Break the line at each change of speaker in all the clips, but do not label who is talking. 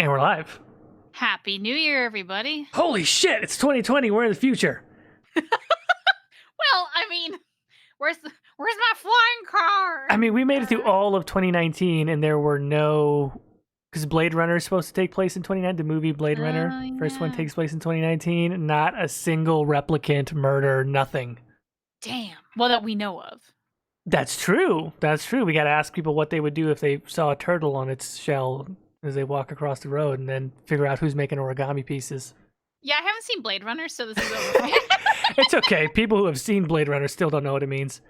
And we're live.
Happy New Year, everybody.
Holy shit, it's 2020. We're in the future.
Well, I mean, where's my flying car?
I mean, we made it through all of 2019 and there were no... Because Blade Runner is supposed to take place in 2019. The movie Blade Runner, first one takes place in 2019. Not a single replicant, murder, nothing.
Damn. Well, that we know of.
That's true. That's true. We got to ask people what they would do if they saw a turtle on its shell as they walk across the road and then figure out who's making origami pieces.
Yeah, I haven't seen Blade Runner, so this is over.
It's okay. People who have seen Blade Runner still don't know what it means.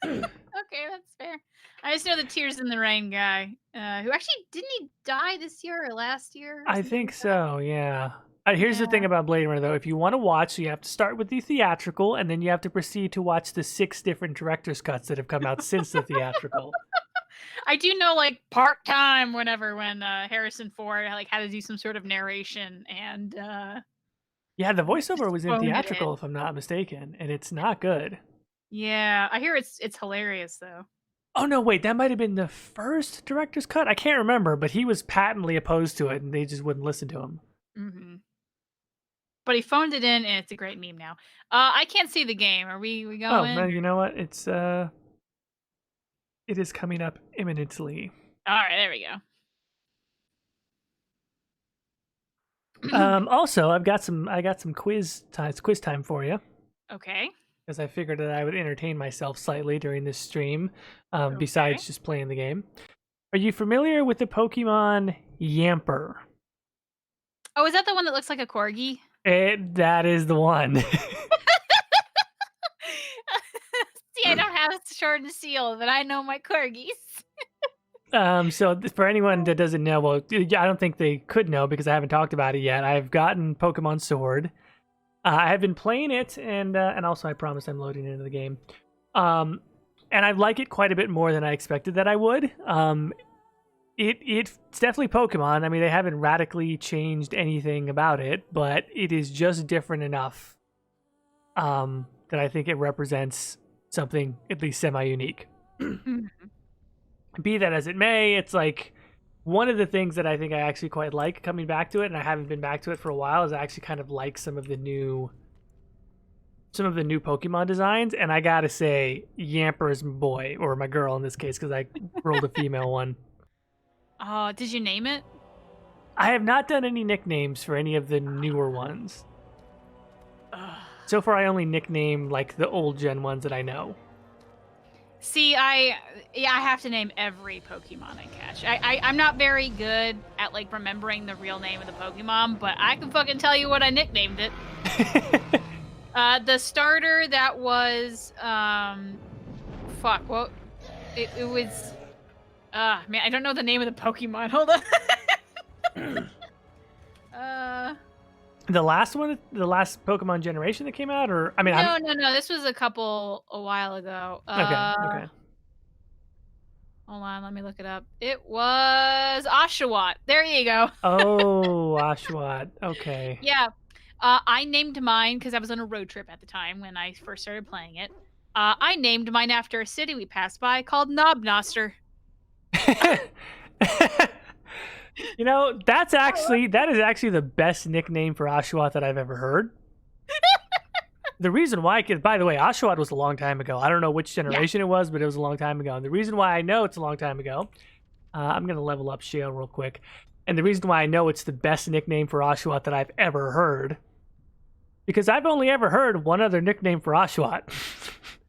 Okay, that's fair. I just know the Tears in the Rain guy, who actually, didn't he die this year or last year?
I think so, yeah. Here's the thing about Blade Runner, though. If you want to watch, you have to start with the theatrical, and then you have to proceed to watch the 6 different director's cuts that have come out since the theatrical.
I do know, like, part-time, whenever, when Harrison Ford had to do some sort of narration, and...
yeah, the voiceover was in theatrical, if I'm not mistaken, and it's not good.
Yeah, I hear it's hilarious, though.
Oh, no, wait, that might have been the first director's cut? I can't remember, but he was patently opposed to it, and they just wouldn't listen to him.
Mm-hmm. But he phoned it in, and it's a great meme now. I can't see the game. Are we going?
Oh, no, you know what? It is coming up imminently.
All right, there we go.
Also, I got some quiz time for you.
Okay.
Because I figured that I would entertain myself slightly during this stream, besides just playing the game. Are you familiar with the Pokemon Yamper?
Oh, is that the one that looks like a corgi?
That is the one.
See, I don't have Sword and Shield, but I know my corgis.
So for anyone that doesn't know, well, I don't think they could know because I haven't talked about it yet. I've gotten Pokemon Sword. I have been playing it, and also I promise I'm loading into the game. And I like it quite a bit more than I expected that I would. It's definitely Pokemon. I mean, they haven't radically changed anything about it, but it is just different enough that I think it represents something at least semi-unique. Be that as it may, it's like one of the things that I think I actually quite like coming back to it, and I haven't been back to it for a while, is I actually kind of like some of the new Pokemon designs, and I gotta say, Yamper is my boy, or my girl in this case, because I rolled a female one.
Oh, did you name it?
I have not done any nicknames for any of the newer ones. So far, I only nickname like the old gen ones that I know.
See, I have to name every Pokemon I catch. I'm not very good at like remembering the real name of the Pokemon, but I can fucking tell you what I nicknamed it. The starter that was fuck, well, it was man, I don't know the name of the Pokemon. Hold on.
The last one, the last Pokemon generation that came out, or I mean,
no. This was a while ago.
Okay.
Hold on, let me look it up. It was Oshawott. There you go.
Oh, Oshawott. Okay.
Yeah. I named mine because I was on a road trip at the time when I first started playing it. I named mine after a city we passed by called Knobnoster.
You know, that is actually the best nickname for Oshawott that I've ever heard. The reason why, because by the way, Oshawott was a long time ago. I don't know which generation it was, but it was a long time ago. And the reason why I know it's a long time ago, I'm going to level up Shale real quick. And the reason why I know it's the best nickname for Oshawott that I've ever heard, because I've only ever heard one other nickname for Oshawott.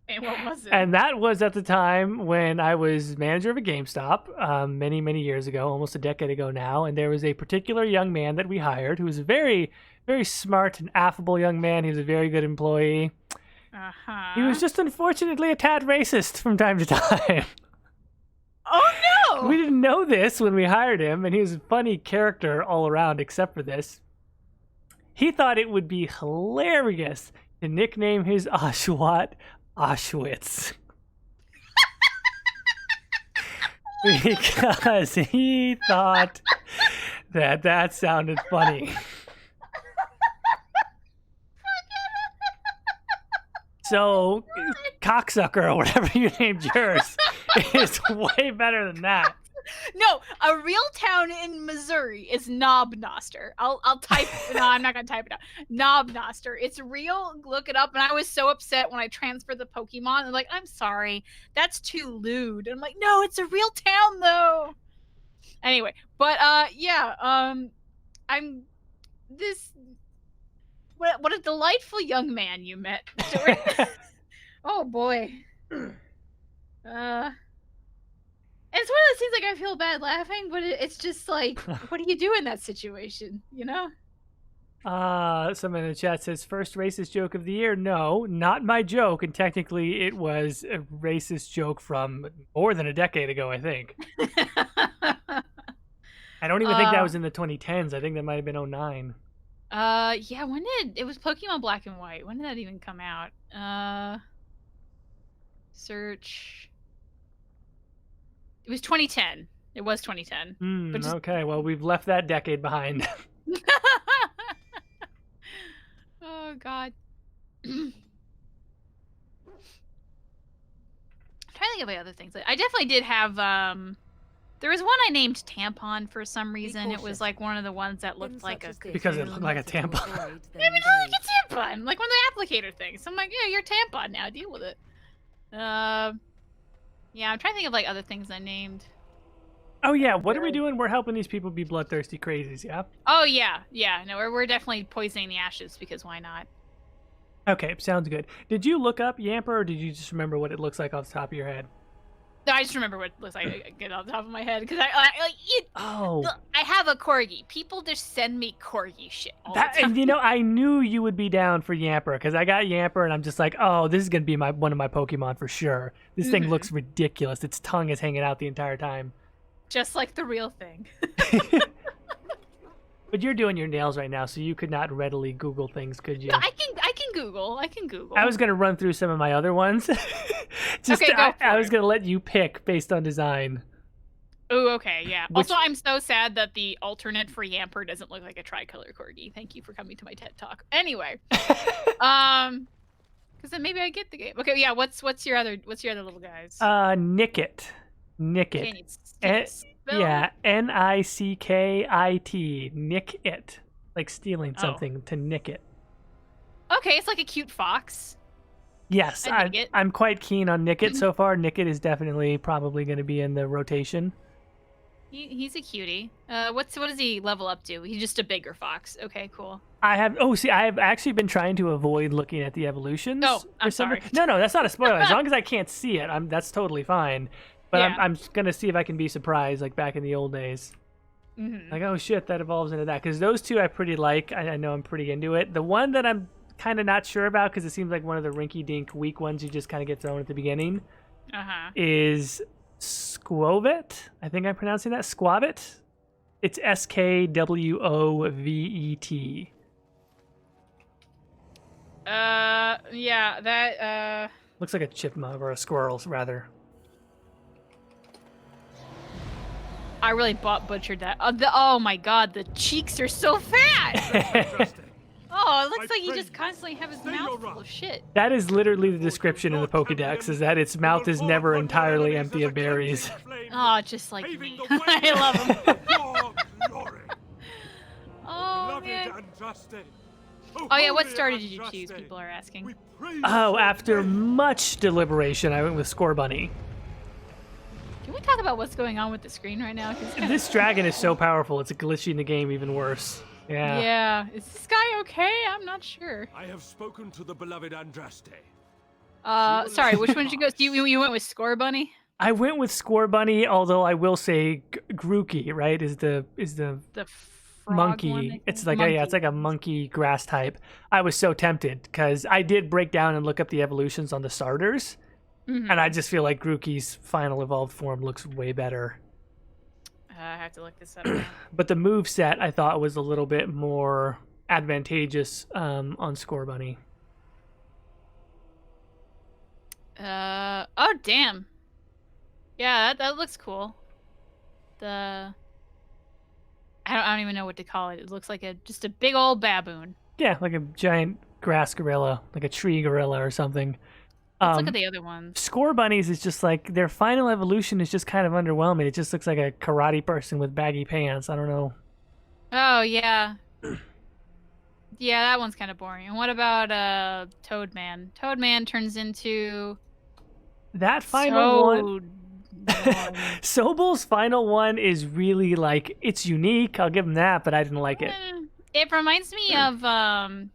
And what was it?
And that was at the time when I was manager of a GameStop many, many years ago, almost a decade ago now. And there was a particular young man that we hired who was a very, very smart and affable young man. He was a very good employee.
Uh-huh.
He was just unfortunately a tad racist from time to time.
Oh, no!
We didn't know this when we hired him, and he was a funny character all around except for this. He thought it would be hilarious to nickname his Oshawott Auschwitz. Because he thought that sounded funny. So, cocksucker or whatever you named yours is way better than that.
No, a real town in Missouri is Knobnoster. I'll type. No, I'm not gonna type it out. Knobnoster. It's real. Look it up. And I was so upset when I transferred the Pokemon. I'm like, I'm sorry, that's too lewd. And I'm like, no, it's a real town though. Anyway, but yeah, I'm this. What a delightful young man you met, Stuart. Oh boy. It's one of those things, like, I feel bad laughing, but it's just like, what do you do in that situation, you know?
Someone in the chat says, first racist joke of the year. No, not my joke. And technically it was a racist joke from more than a decade ago, I think. I don't even think that was in the 2010s. I think that might have been 09.
Yeah, it was Pokemon Black and White. When did that even come out? Search. It was 2010. It was 2010. But
Okay, well, we've left that decade behind.
Oh, God. I'm trying to think of other things. I definitely did have, there was one I named Tampon for some reason. It was like one of the ones that looked like a...
Because it looked like a tampon.
I mean, like a tampon. Like one of the applicator things. So I'm like, yeah, you're a tampon now. Deal with it. Yeah, I'm trying to think of like other things I named.
Oh yeah, what are we doing? We're helping these people be bloodthirsty crazies, yeah?
Oh yeah, yeah. No, we're definitely poisoning the ashes because why not?
Okay, sounds good. Did you look up Yamper, or did you just remember what it looks like off the top of your head?
No, I just remember what it looks like. I get off the top of my head because I have a corgi. People just send me corgi shit all the time.
And you know, I knew you would be down for Yamper because I got Yamper and I'm just like, oh, this is gonna be one of my Pokemon for sure. This thing looks ridiculous. Its tongue is hanging out the entire time.
Just like the real thing.
But you're doing your nails right now, so you could not readily Google things, could you?
No, I can Google.
I was gonna run through some of my other ones.
Okay,
I was gonna let you pick based on design.
Oh, okay, yeah. Also, I'm so sad that the alternate for Yamper doesn't look like a tricolor corgi. Thank you for coming to my TED Talk. Anyway, because then maybe I get the game. Okay, yeah. What's your other little guys?
Nickit.
Can you spell?
Yeah, Nickit. Nick it. Like stealing something to nick it.
Okay, it's like a cute fox.
Yes, I'm quite keen on Nickit so far. Nickit is definitely probably going to be in the rotation.
He's a cutie. What does he level up to? He's just a bigger fox. Okay, cool.
I have actually been trying to avoid looking at the evolutions.
Oh, I'm sorry.
No, that's not a spoiler. As long as I can't see it, that's totally fine. But yeah. I'm gonna see if I can be surprised, like back in the old days. Like, oh shit, that evolves into that. Because those two I pretty like. I know I'm pretty into it. The one that I'm kind of not sure about, because it seems like one of the rinky-dink weak ones you just kind of get thrown at the beginning, is Squovet. I think I'm pronouncing that. Squavet. It's Skwovet.
Yeah, that,
looks like a chipmunk, or a squirrel, rather.
I really butchered that. Oh my god, the cheeks are so fat! Oh, it looks like he just constantly have his mouth full of shit.
That is literally the description in the Pokédex, is that its mouth is never entirely empty of berries.
Oh, just like me. I love him. Oh, man. Oh yeah, what star did you choose, people are asking?
Oh, after much deliberation, I went with Scorbunny.
Can we talk about what's going on with the screen right now?
This dragon is so powerful, it's glitching the game even worse. Yeah.
Yeah. Is this guy okay? I'm not sure.
I have spoken to the beloved Andraste.
Sorry, which one did you go? You went with Scorbunny?
I went with Scorbunny, although I will say Grookey, right, is the monkey.
One,
it's like
monkey.
It's like a monkey grass type. I was so tempted because I did break down and look up the evolutions on the starters, and I just feel like Grookey's final evolved form looks way better.
I have to look this up now.
But the move set I thought was a little bit more advantageous on Scorbunny.
Oh damn. Yeah, that looks cool. I don't even know what to call it. It looks like just a big old baboon.
Yeah, like a giant grass gorilla, like a tree gorilla or something.
Let's look at the other ones.
Score bunnies is just like their final evolution is just kind of underwhelming. It just looks like a karate person with baggy pants. I don't know.
Oh yeah. Yeah, that one's kind of boring. And what about Toadman? Toadman turns into
That final one.
Toad.
Sobel's final one is really like it's unique. I'll give him that, but I didn't like it.
It reminds me of God,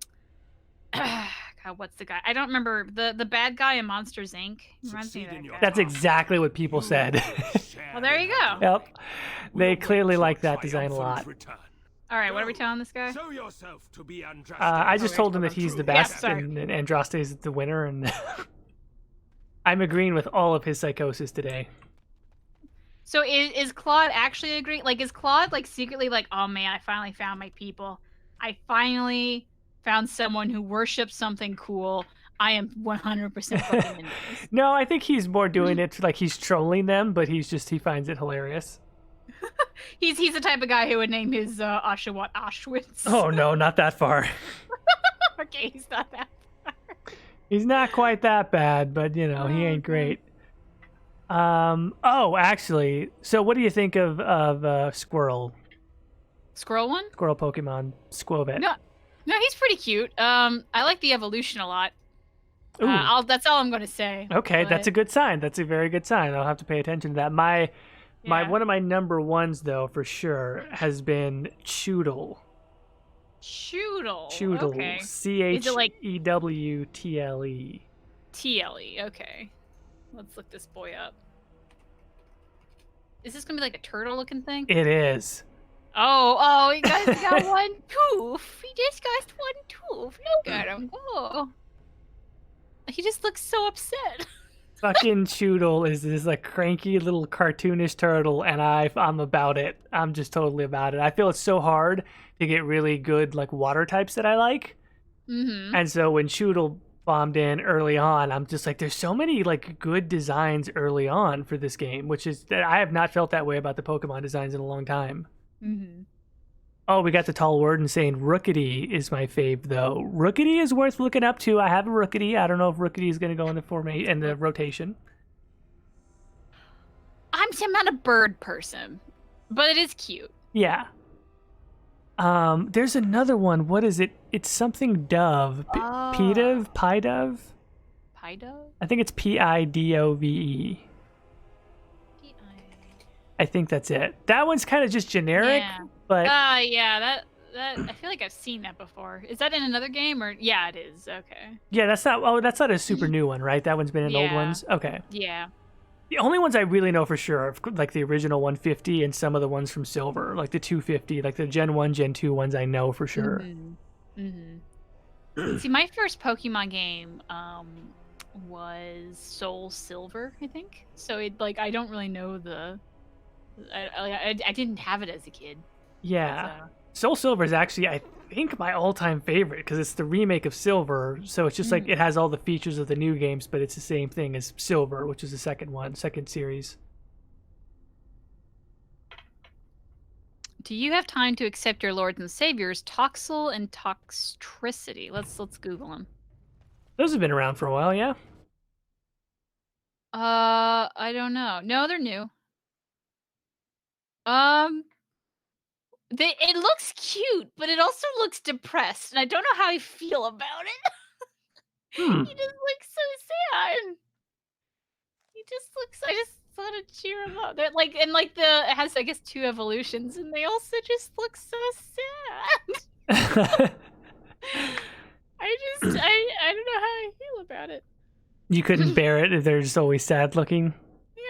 what's the guy? I don't remember the bad guy in Monsters Inc. Reminds me of that guy.
That's exactly what people said.
Well, there you go.
Yep. They clearly like that design a lot.
All right, what are we telling this guy?
Show yourself to be Andraste.
I just told him that he's the best
sorry.
and Andraste is the winner, and I'm agreeing with all of his psychosis today.
So is Claude actually agreeing? Like, is Claude like secretly like, oh man, I finally found my people. I finally found someone who worships something cool. I am 100% fucking into this.
No, I think he's more doing it like he's trolling them, but he finds it hilarious.
He's the type of guy who would name his Oshawott Auschwitz.
Oh no, not that far.
Okay, he's not that far.
He's not quite that bad, but you know, he ain't great. Oh, actually, so what do you think of Squirrel?
Squirrel one?
Squirrel Pokemon, Squovet.
No, he's pretty cute. I like the evolution a lot.
Ooh.
That's all I'm gonna say.
Okay,
but...
that's a good sign. That's a very good sign. I'll have to pay attention to that. My one of my number ones though, for sure, has been Choodle.
Choodle.
Choodle.
Okay.
Chewtle.
TLE. Okay. Let's look this boy up. Is this gonna be like a turtle-looking thing?
It is.
Oh, he got one tooth. He just got one tooth. Look at him. Oh. He just looks so upset.
Fucking Choodle is this like cranky little cartoonish turtle, and I'm about it. I'm just totally about it. I feel it's so hard to get really good like water types that I like.
Mm-hmm.
And so when Choodle bombed in early on, I'm just like, there's so many like good designs early on for this game, which is that I have not felt that way about the Pokemon designs in a long time.
Mm-hmm.
Oh, we got the tall word and saying Rookity is my fave though. Rookity is worth looking up to. I have a Rookity. I don't know if Rookity is going to go in the rotation.
I'm not a bird person, but it is cute.
Yeah. There's another one. What is it? It's something dove. Pidove? Pidove?
Pidove?
I think it's Pidove. I think that's it. That one's kind of just generic, but
yeah, that I feel like I've seen that before. Is that in another game or yeah, it is. Okay.
Yeah, that's not a super new one, right? That one's been in old ones. Okay.
Yeah.
The only ones I really know for sure are like the original 150 and some of the ones from Silver, like the 250, like the Gen 1, Gen 2 ones I know for sure.
Mm-hmm. See, my first Pokemon game was Soul Silver, I think. So I don't really know I didn't have it as a kid.
Yeah. Soul Silver is actually, I think, my all-time favorite because it's the remake of Silver. So it's just like it has all the features of the new games, but it's the same thing as Silver, which is the second series.
Do you have time to accept your lords and saviors, Toxel and Toxtricity? Let's Google them.
Those have been around for a while, yeah.
I don't know. No, they're new. It looks cute, but it also looks depressed, and I don't know how I feel about it. He just looks so sad. He just looks. I just want to cheer him up. They're like, and like it has, I guess, 2 evolutions, and they also just look so sad. I don't know how I feel about it.
You couldn't bear it if they're just always sad looking.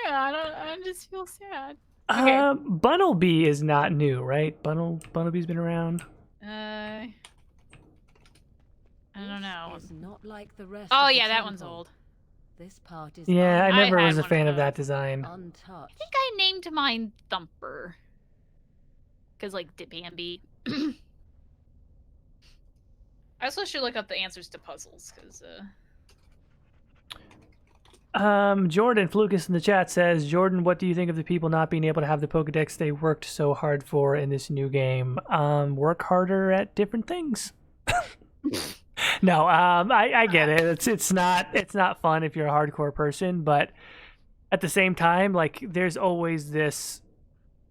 Yeah, I just feel sad. Okay.
Bunnelby is not new, right? Bunnelby's been around.
I don't know.
It's not like the rest
Oh
of the
yeah, that one's
temple.
old.
This part is
Yeah, I never
had
was a
one
fan
of
of that
those.
design.
untouched.
I think I named mine Thumper. Because, like, Bambi. I also should look up the answers to puzzles, because,
Jordan Flukas in the chat says, Jordan, what do you think of the people not being able to have the Pokedex they worked so hard for in this new game? Work harder at different things. No, I get it. It's not fun if you're a hardcore person, but at the same time, like there's always this.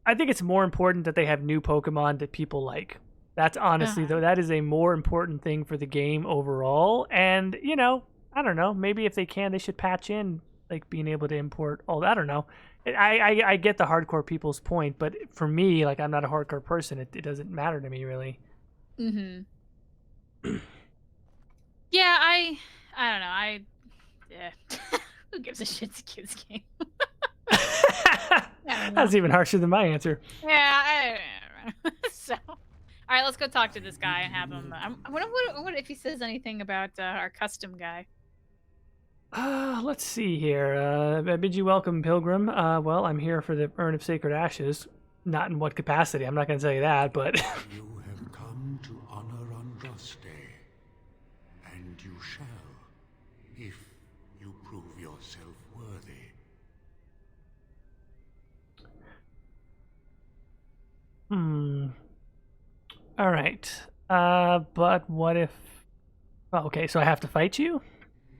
I think it's more important that they have new Pokemon that people like. That's honestly though that is a more important thing for the game overall. And I don't know. Maybe if they can, they should patch in like being able to import all. I don't know. I get the hardcore people's point, but for me, like I'm not a hardcore person. It doesn't matter to me really.
Mm-hmm. Yeah, I don't know. Yeah. Who gives a shit? It's a kid's game.
That's even harsher than my answer.
Yeah, I don't know. So, all right, let's go talk to this guy and have him. What if he says anything about our custom guy?
Let's see here. I bid you welcome, Pilgrim. Well, I'm here for the Urn of Sacred Ashes. Not in what capacity. I'm not going to tell you that, but...
You have come to honor Andraste, and you shall, if you prove yourself worthy.
All right. But what if... Oh, okay, so I have to fight you?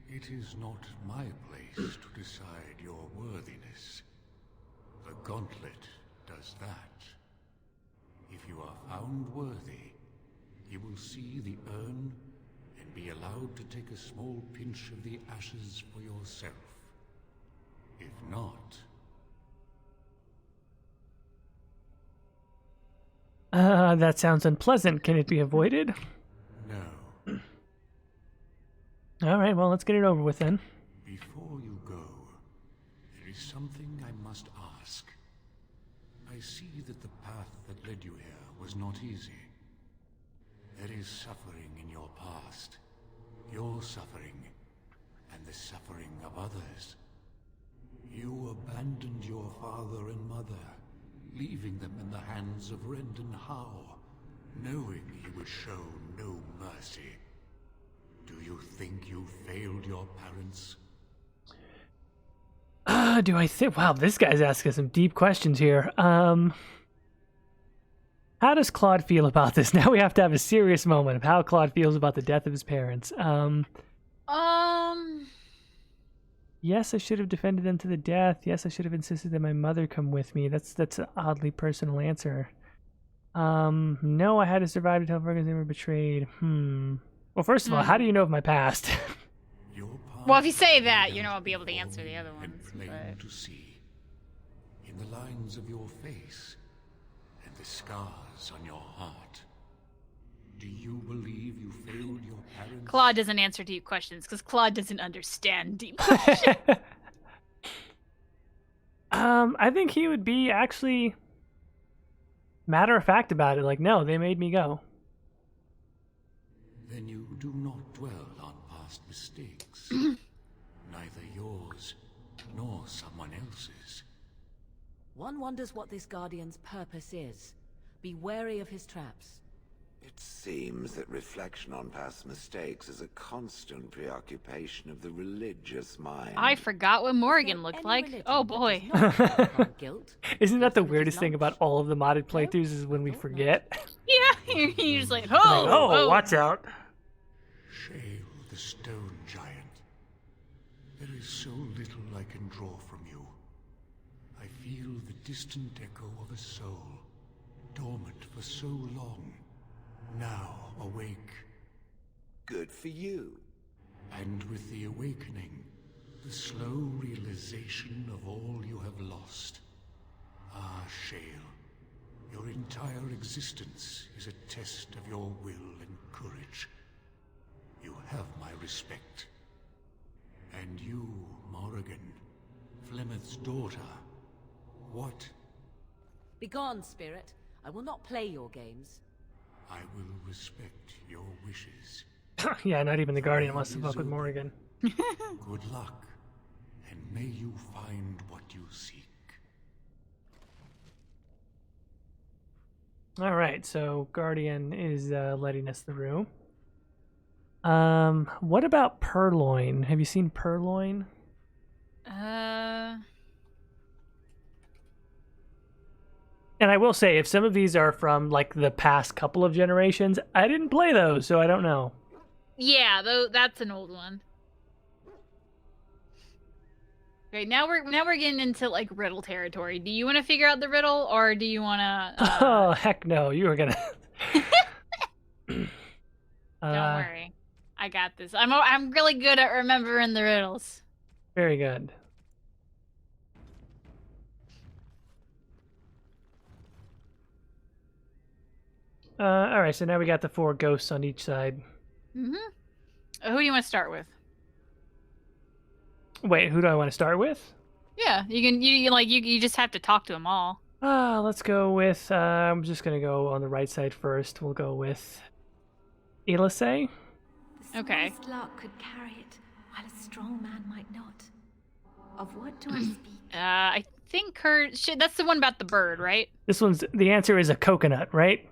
It is not my place to decide your worthiness. The gauntlet does that. If you are found worthy, you will see the urn and be allowed to take a small pinch of the ashes for yourself. If not...
That sounds unpleasant. Can it be avoided?
No.
All right, well, let's get it over with then.
Before you go, there is something I must ask. I see that the path that led you here was not easy. There is suffering in your past. Your suffering, and the suffering of others. You abandoned your father and mother, leaving them in the hands of Rendon Howe, knowing he would show no mercy. Do you think you failed your parents?
Do I think... Wow, this guy's asking some deep questions here. How does Claude feel about this? Now we have to have a serious moment of how Claude feels about the death of his parents. Yes, I should have defended them to the death. Yes, I should have insisted that my mother come with me. That's an oddly personal answer. No, I had to survive to tell Fergus they were betrayed. Well, first of all, how do you know of my past?
Well, if you say that, I'll be able to answer the other ones.
Plain to see, in the lines of your face and the scars on your heart. Do you believe you failed your parents?
Claude doesn't answer deep questions because Claude doesn't understand deep questions.
I think he would be actually matter of fact about it. Like, no, they made me go.
Then you do not dwell on past mistakes. Neither yours nor someone else's.
One wonders what this Guardian's purpose is. Be wary of his traps.
It seems that reflection on past mistakes is a constant preoccupation of the religious mind.
I forgot what Morrigan looked like. Oh boy.
Guilt.
Isn't that the weirdest thing about all of the modded playthroughs is when we forget?
Yeah, you're just like,
oh, watch out.
Shale, the stone giant. There is so little I can draw from you. I feel the distant echo of a soul, dormant for so long, now awake.
Good for you.
And with the awakening, the slow realization of all you have lost. Ah, Shale, your entire existence is a test of your will and courage. You have my respect. And you, Morrigan, Flemeth's daughter, what?
Begone, spirit. I will not play your games.
I will respect your wishes.
Yeah, not even the Guardian wants to fuck with Morrigan.
Good luck, and may you find what you seek.
All right, so Guardian is letting us through. What about Purloin? Have you seen Purloin? And I will say, if some of these are from like the past couple of generations, I didn't play those, so I don't know.
Yeah, though that's an old one. Okay, now we're getting into like riddle territory. Do you want to figure out the riddle, or do you want to?
Oh heck no! You were gonna.
Don't worry, I got this. I'm really good at remembering the riddles.
Very good. All right, so now we got the 4 ghosts on each side.
Mm-hmm. Who do you want to start with?
Wait, who do I want to start with?
Yeah, you can. You just have to talk to them all.
Let's go with. I'm just gonna go on the right side first. We'll go with Elise.
Okay.
Smallest lark could carry it, while a strong man might not. Of what do I speak?
I think that's the one about the bird, right?
This one's the answer is a coconut, right?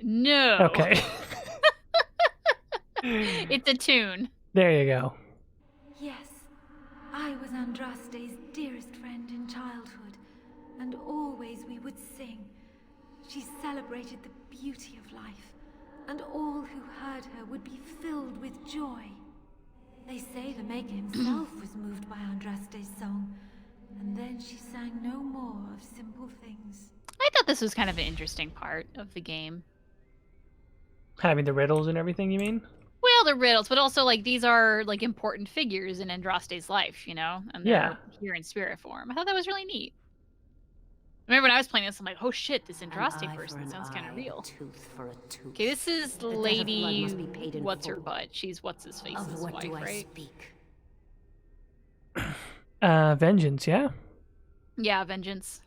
No.
Okay.
It's a tune.
There you go.
Yes, I was Andraste's dearest friend in childhood, and always we would sing. She celebrated the beauty of life, and all who heard her would be filled with joy. They say the Maker himself was moved by Andraste's song, and then she sang no more of simple things.
I thought this was kind of an interesting part of the game.
Having the riddles and everything, you mean?
Well, the riddles, but also like these are like important figures in Andraste's life, you know, and they're here in spirit form. I thought that was really neat. I remember when I was playing this, I'm like, oh shit, this Andraste person sounds kind of real.
Tooth for a tooth.
Okay, this is
The debt of
Lady
blood must be paid in
what's her
full.
butt. She's what's his face's
Of what
wife,
do I
right?
speak?
Vengeance, yeah?
Yeah, vengeance.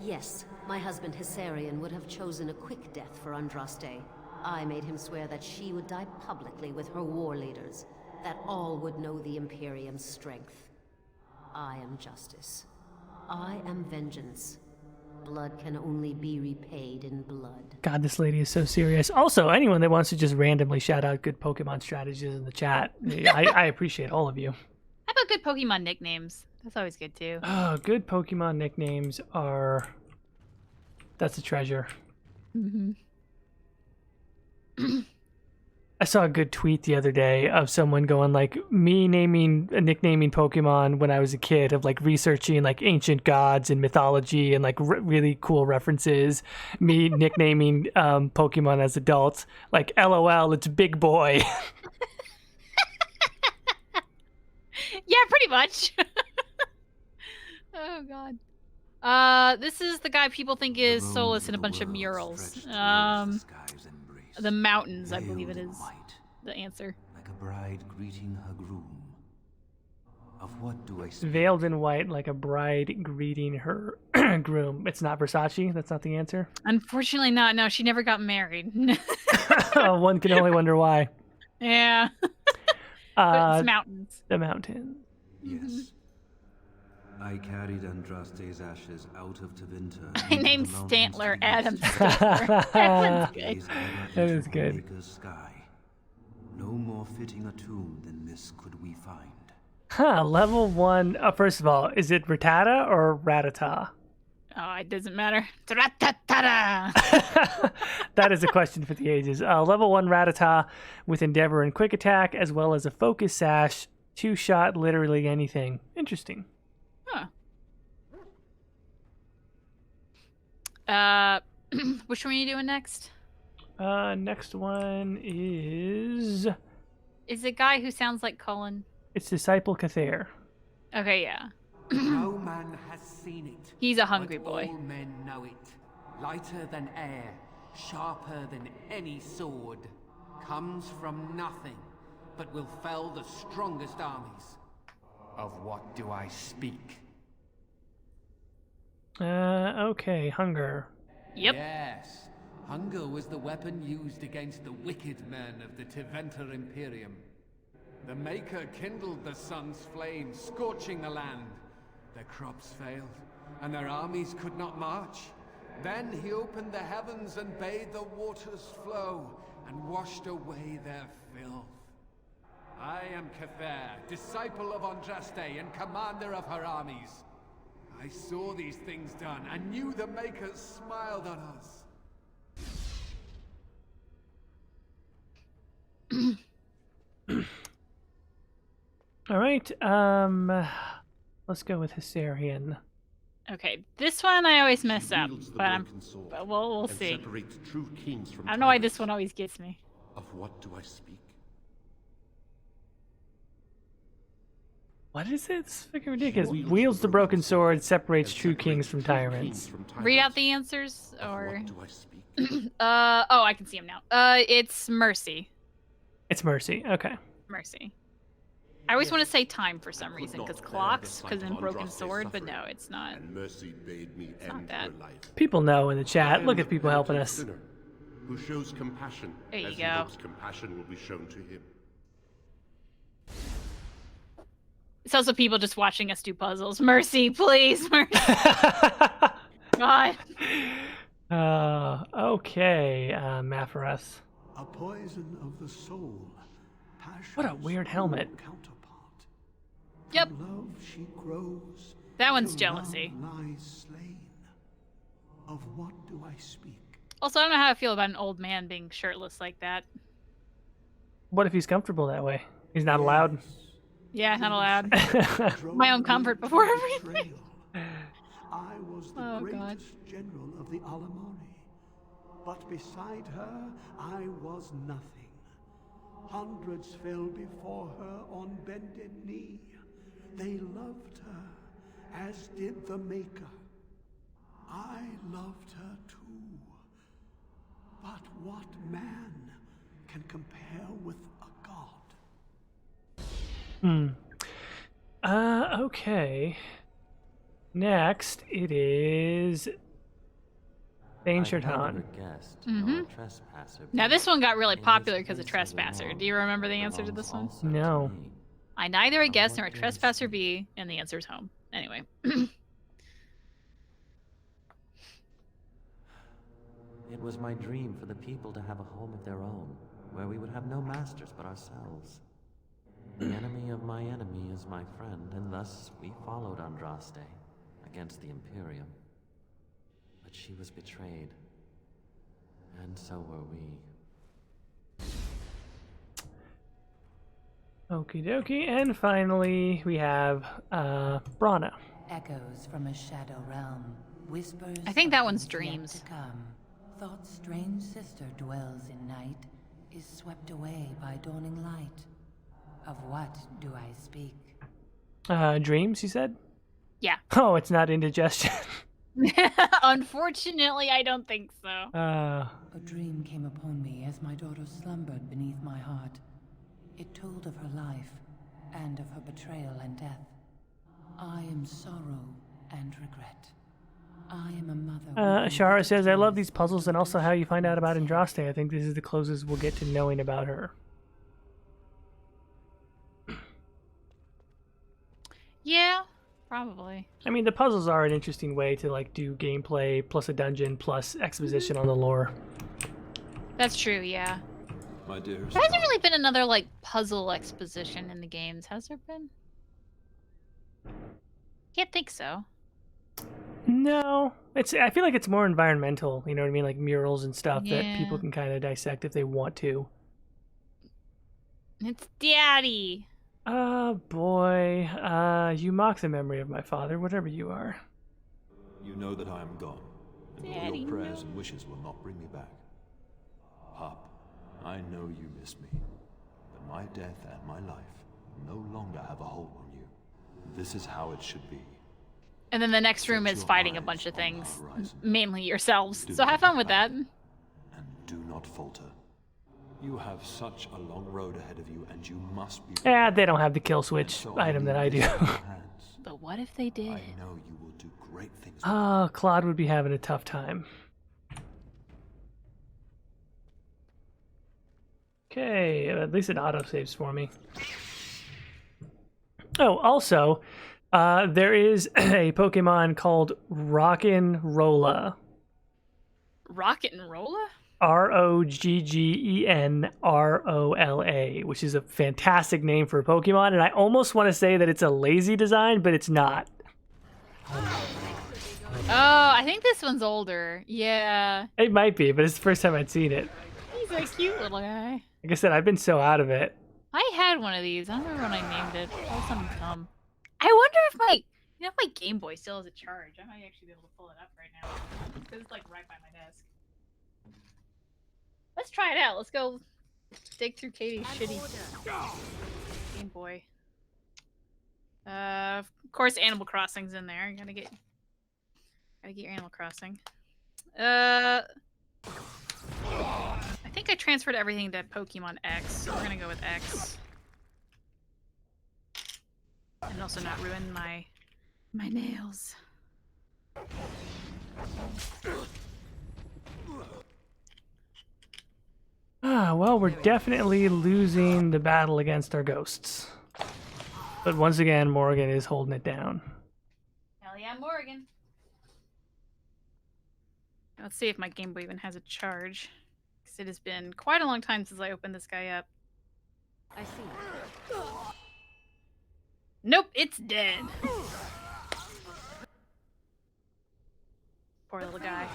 Yes, my husband Hysarion would have chosen a quick death for Andraste. I made him swear that she would die publicly with her war leaders, that all would know the Imperium's strength. I am justice. I am vengeance. Blood can only be repaid in blood.
God, this lady is so serious. Also, anyone that wants to just randomly shout out good Pokemon strategies in the chat, I appreciate all of you.
How about good Pokemon nicknames? That's always good too.
Oh, good Pokemon nicknames are... That's a treasure.
Mm-hmm.
I saw a good tweet the other day of someone going like, me nicknaming Pokemon when I was a kid, of like researching like ancient gods and mythology and like really cool references. Me nicknaming Pokemon as adults, like LOL, it's Big Boy.
Yeah, pretty much. Oh god. This is the guy people think is soulless in a bunch of murals. The mountains, I believe it is. The answer.
Like a bride greeting her groom. Of what do I speak?
Veiled in white like a bride greeting her groom. It's not Versace? That's not the answer?
Unfortunately not. No, she never got married.
One can only wonder why.
Yeah. But it's mountains.
The mountain.
Yes. I carried Andraste's ashes out of Tevinter.
I named Stantler Adam Stantler. That one's good.
That is good.
Maker's sky. No more fitting a tomb than this could we find.
Huh, level 1. First of all, is it Rattata or Rattata?
Oh, it doesn't matter. Tra-ta-ta-ta.
That is a question for the ages. Level 1 Rattata with Endeavor and Quick Attack, as well as a Focus Sash, 2-shot, literally anything. Interesting.
Huh. Which one are you doing next?
Next one is...
Is the guy who sounds like Cullen?
It's Disciple Cathair.
Okay, yeah.
No man has seen it.
He's a hungry
but
boy.
All men know it. Lighter than air, sharper than any sword. Comes from nothing, but will fell the strongest armies. Of what do I speak?
Okay, hunger.
Yep.
Yes. Hunger was the weapon used against the wicked men of the Tevinter Imperium. The Maker kindled the sun's flame, scorching the land. Their crops failed, and their armies could not march. Then he opened the heavens and bade the waters flow, and washed away their filth. I am Cathair, disciple of Andraste and commander of her armies. I saw these things done, and knew the Makers smiled on us.
All right. Let's go with Hyserian.
Okay, this one I always mess up, but we'll see. I don't know why this one always gets me.
Of what do I speak?
What is it? It's freaking ridiculous. Wields the broken sword, separates true kings from tyrants.
Read out the answers, or
What do I speak?
oh, I can see them now. It's Mercy.
It's Mercy. Okay.
Mercy. I always want to say time for some reason, because clocks, because in broken sword, but no, it's not.
And mercy bade me end
that.
her life.
People know in the
I
chat.
am
Look
the
at people helping
penitent
us.
sinner who shows compassion
There you
as he
go.
hopes compassion will be shown to him.
It's also people just watching us do puzzles. Mercy, please, Mercy. God.
Okay, Maphoras.
A poison of the soul.
What a weird helmet.
Counterpart.
Yep.
From love she grows.
That one's
to
jealousy.
love lies slain. Of what do I speak?
Also, I don't know how I feel about an old man being shirtless like that.
What if he's comfortable that way? He's not allowed.
Yeah, not allowed. My own comfort before everything.
I was the
Oh,
greatest
God.
general of the Alamari. But beside her, I was nothing. Hundreds fell before her on bended knee. They loved her, as did the Maker. I loved her too. But what man can compare with a god?
Okay. Next, it is Danger Han.
Now, this one got really popular because of Trespasser. Do you remember the answer to this one?
No.
I neither a guest nor a trespasser be, and the answer's home. Anyway.
It was my dream for the people to have a home of their own, where we would have no masters but ourselves. The enemy of my enemy is my friend, and thus we followed Andraste against the Imperium. But she was betrayed, and so were we.
Okie dokie, and finally we have Brana.
Echoes from a shadow realm. Whispers.
I think that
of
one's
things yet
dreams.
to come. Thought's strange sister dwells in night, is swept away by dawning light. Of what do I speak?
Dreams, you said?
Yeah.
Oh, it's not indigestion.
Unfortunately, I don't think so.
A dream came upon me as my daughter slumbered beneath my heart. It told of her life, and of her betrayal and death. I am sorrow and regret. I am a mother.
Ashara says, I love these puzzles and also how you find out about Andraste. I think this is the closest we'll get to knowing about her.
Yeah, probably.
I mean, the puzzles are an interesting way to like do gameplay plus a dungeon plus exposition on the lore.
That's true, yeah.
My dearest.
There hasn't really been another, like, puzzle exposition in the games, has there been? Can't think so.
No, I feel like it's more environmental. You know what I mean, like murals and stuff that people
Yeah.
can kind of dissect if they want to.
It's Daddy.
Boy, you mock the memory of my father, whatever you are.
You know that I am gone, and all
Daddy,
your prayers
no.
and wishes will not bring me back. Pup, I know you miss me, but my death and my life no longer have a hold on you. This is how it should be.
And then the next room
Set
is
your
fighting a
eyes
bunch of
on the
things.
horizon.
Mainly yourselves.
Do
So have fun
not
with that.
abandon, and do not falter. You have such a long road ahead of you, and you must be.
They don't have the kill switch
So
item that I
leave
do.
this in your hands.
But what if they did?
I know you will do great things. with
Claude would be having a tough time. Okay, at least it autosaves for me. Oh, also, there is a Pokemon called Rockin'
Rocket and Rolla?
Roggenrola, which is a fantastic name for a Pokemon, and I almost want to say that it's a lazy design, but it's not.
Oh, I think this one's older. Yeah.
It might be, but it's the first time I'd seen it.
He's a cute little guy.
Like I said, I've been so out of it.
I had one of these. I don't remember when I named it. That was something dumb. I wonder if my, if my Game Boy still has a charge. I might actually be able to pull it up right now because it's like right by my desk. Let's try it out. Let's go dig through Caitie's shitty Game Boy. Of course, Animal Crossing's in there. Gotta get your Animal Crossing. I think I transferred everything to Pokemon X, so we're gonna go with X. And also not ruin my nails.
Well, we're definitely losing the battle against our ghosts. But once again, Morgan is holding it down.
Hell yeah, Morgan. Let's see if my Game Boy even has a charge. Because it has been quite a long time since I opened this guy up.
I see.
Nope, it's dead. Poor little guy.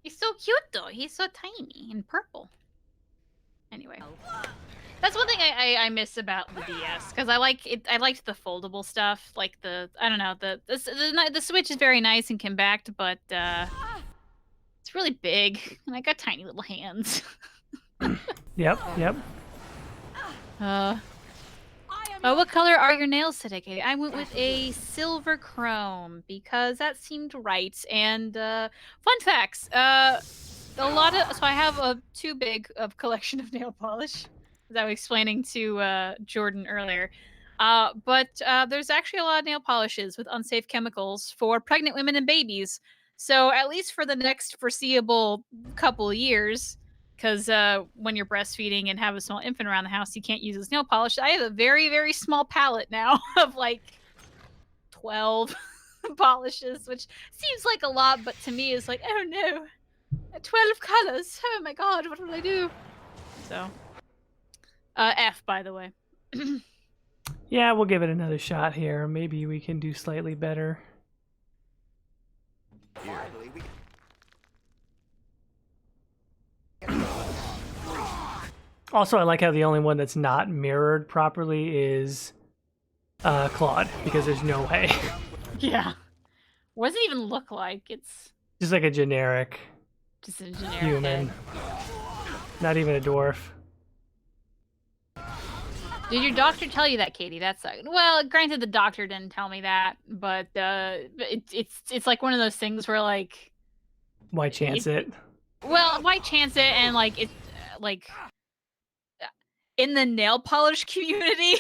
He's so cute though. He's so tiny and purple. Anyway, that's one thing I miss about the DS because I like it. I liked the foldable stuff, like the the Switch is very nice and compact, but it's really big and I got tiny little hands.
Yep.
Oh, what color are your nails today, Caitie? I went with a silver chrome because that seemed right. And fun facts. So I have a too big of collection of nail polish, as I was explaining to Jordan earlier. But there's actually a lot of nail polishes with unsafe chemicals for pregnant women and babies. So at least for the next foreseeable couple of years, because when you're breastfeeding and have a small infant around the house, you can't use this nail polish. I have a very, very small palette now of like 12 polishes, which seems like a lot, but to me is like, oh no, 12 colors. Oh my god, what will I do? So, F, by the way.
Yeah, we'll give it another shot here. Maybe we can do slightly better. Also, I like how the only one that's not mirrored properly is Claude, because there's no way.
Yeah. What does it even look like? It's
Just like a generic
just a generic
human.
head.
Not even a dwarf.
Did your doctor tell you that, Caitie? That's well, granted, the doctor didn't tell me that, but it's like one of those things where like,
Why chance it?
well, why chance it? And like it's like in the nail polish community,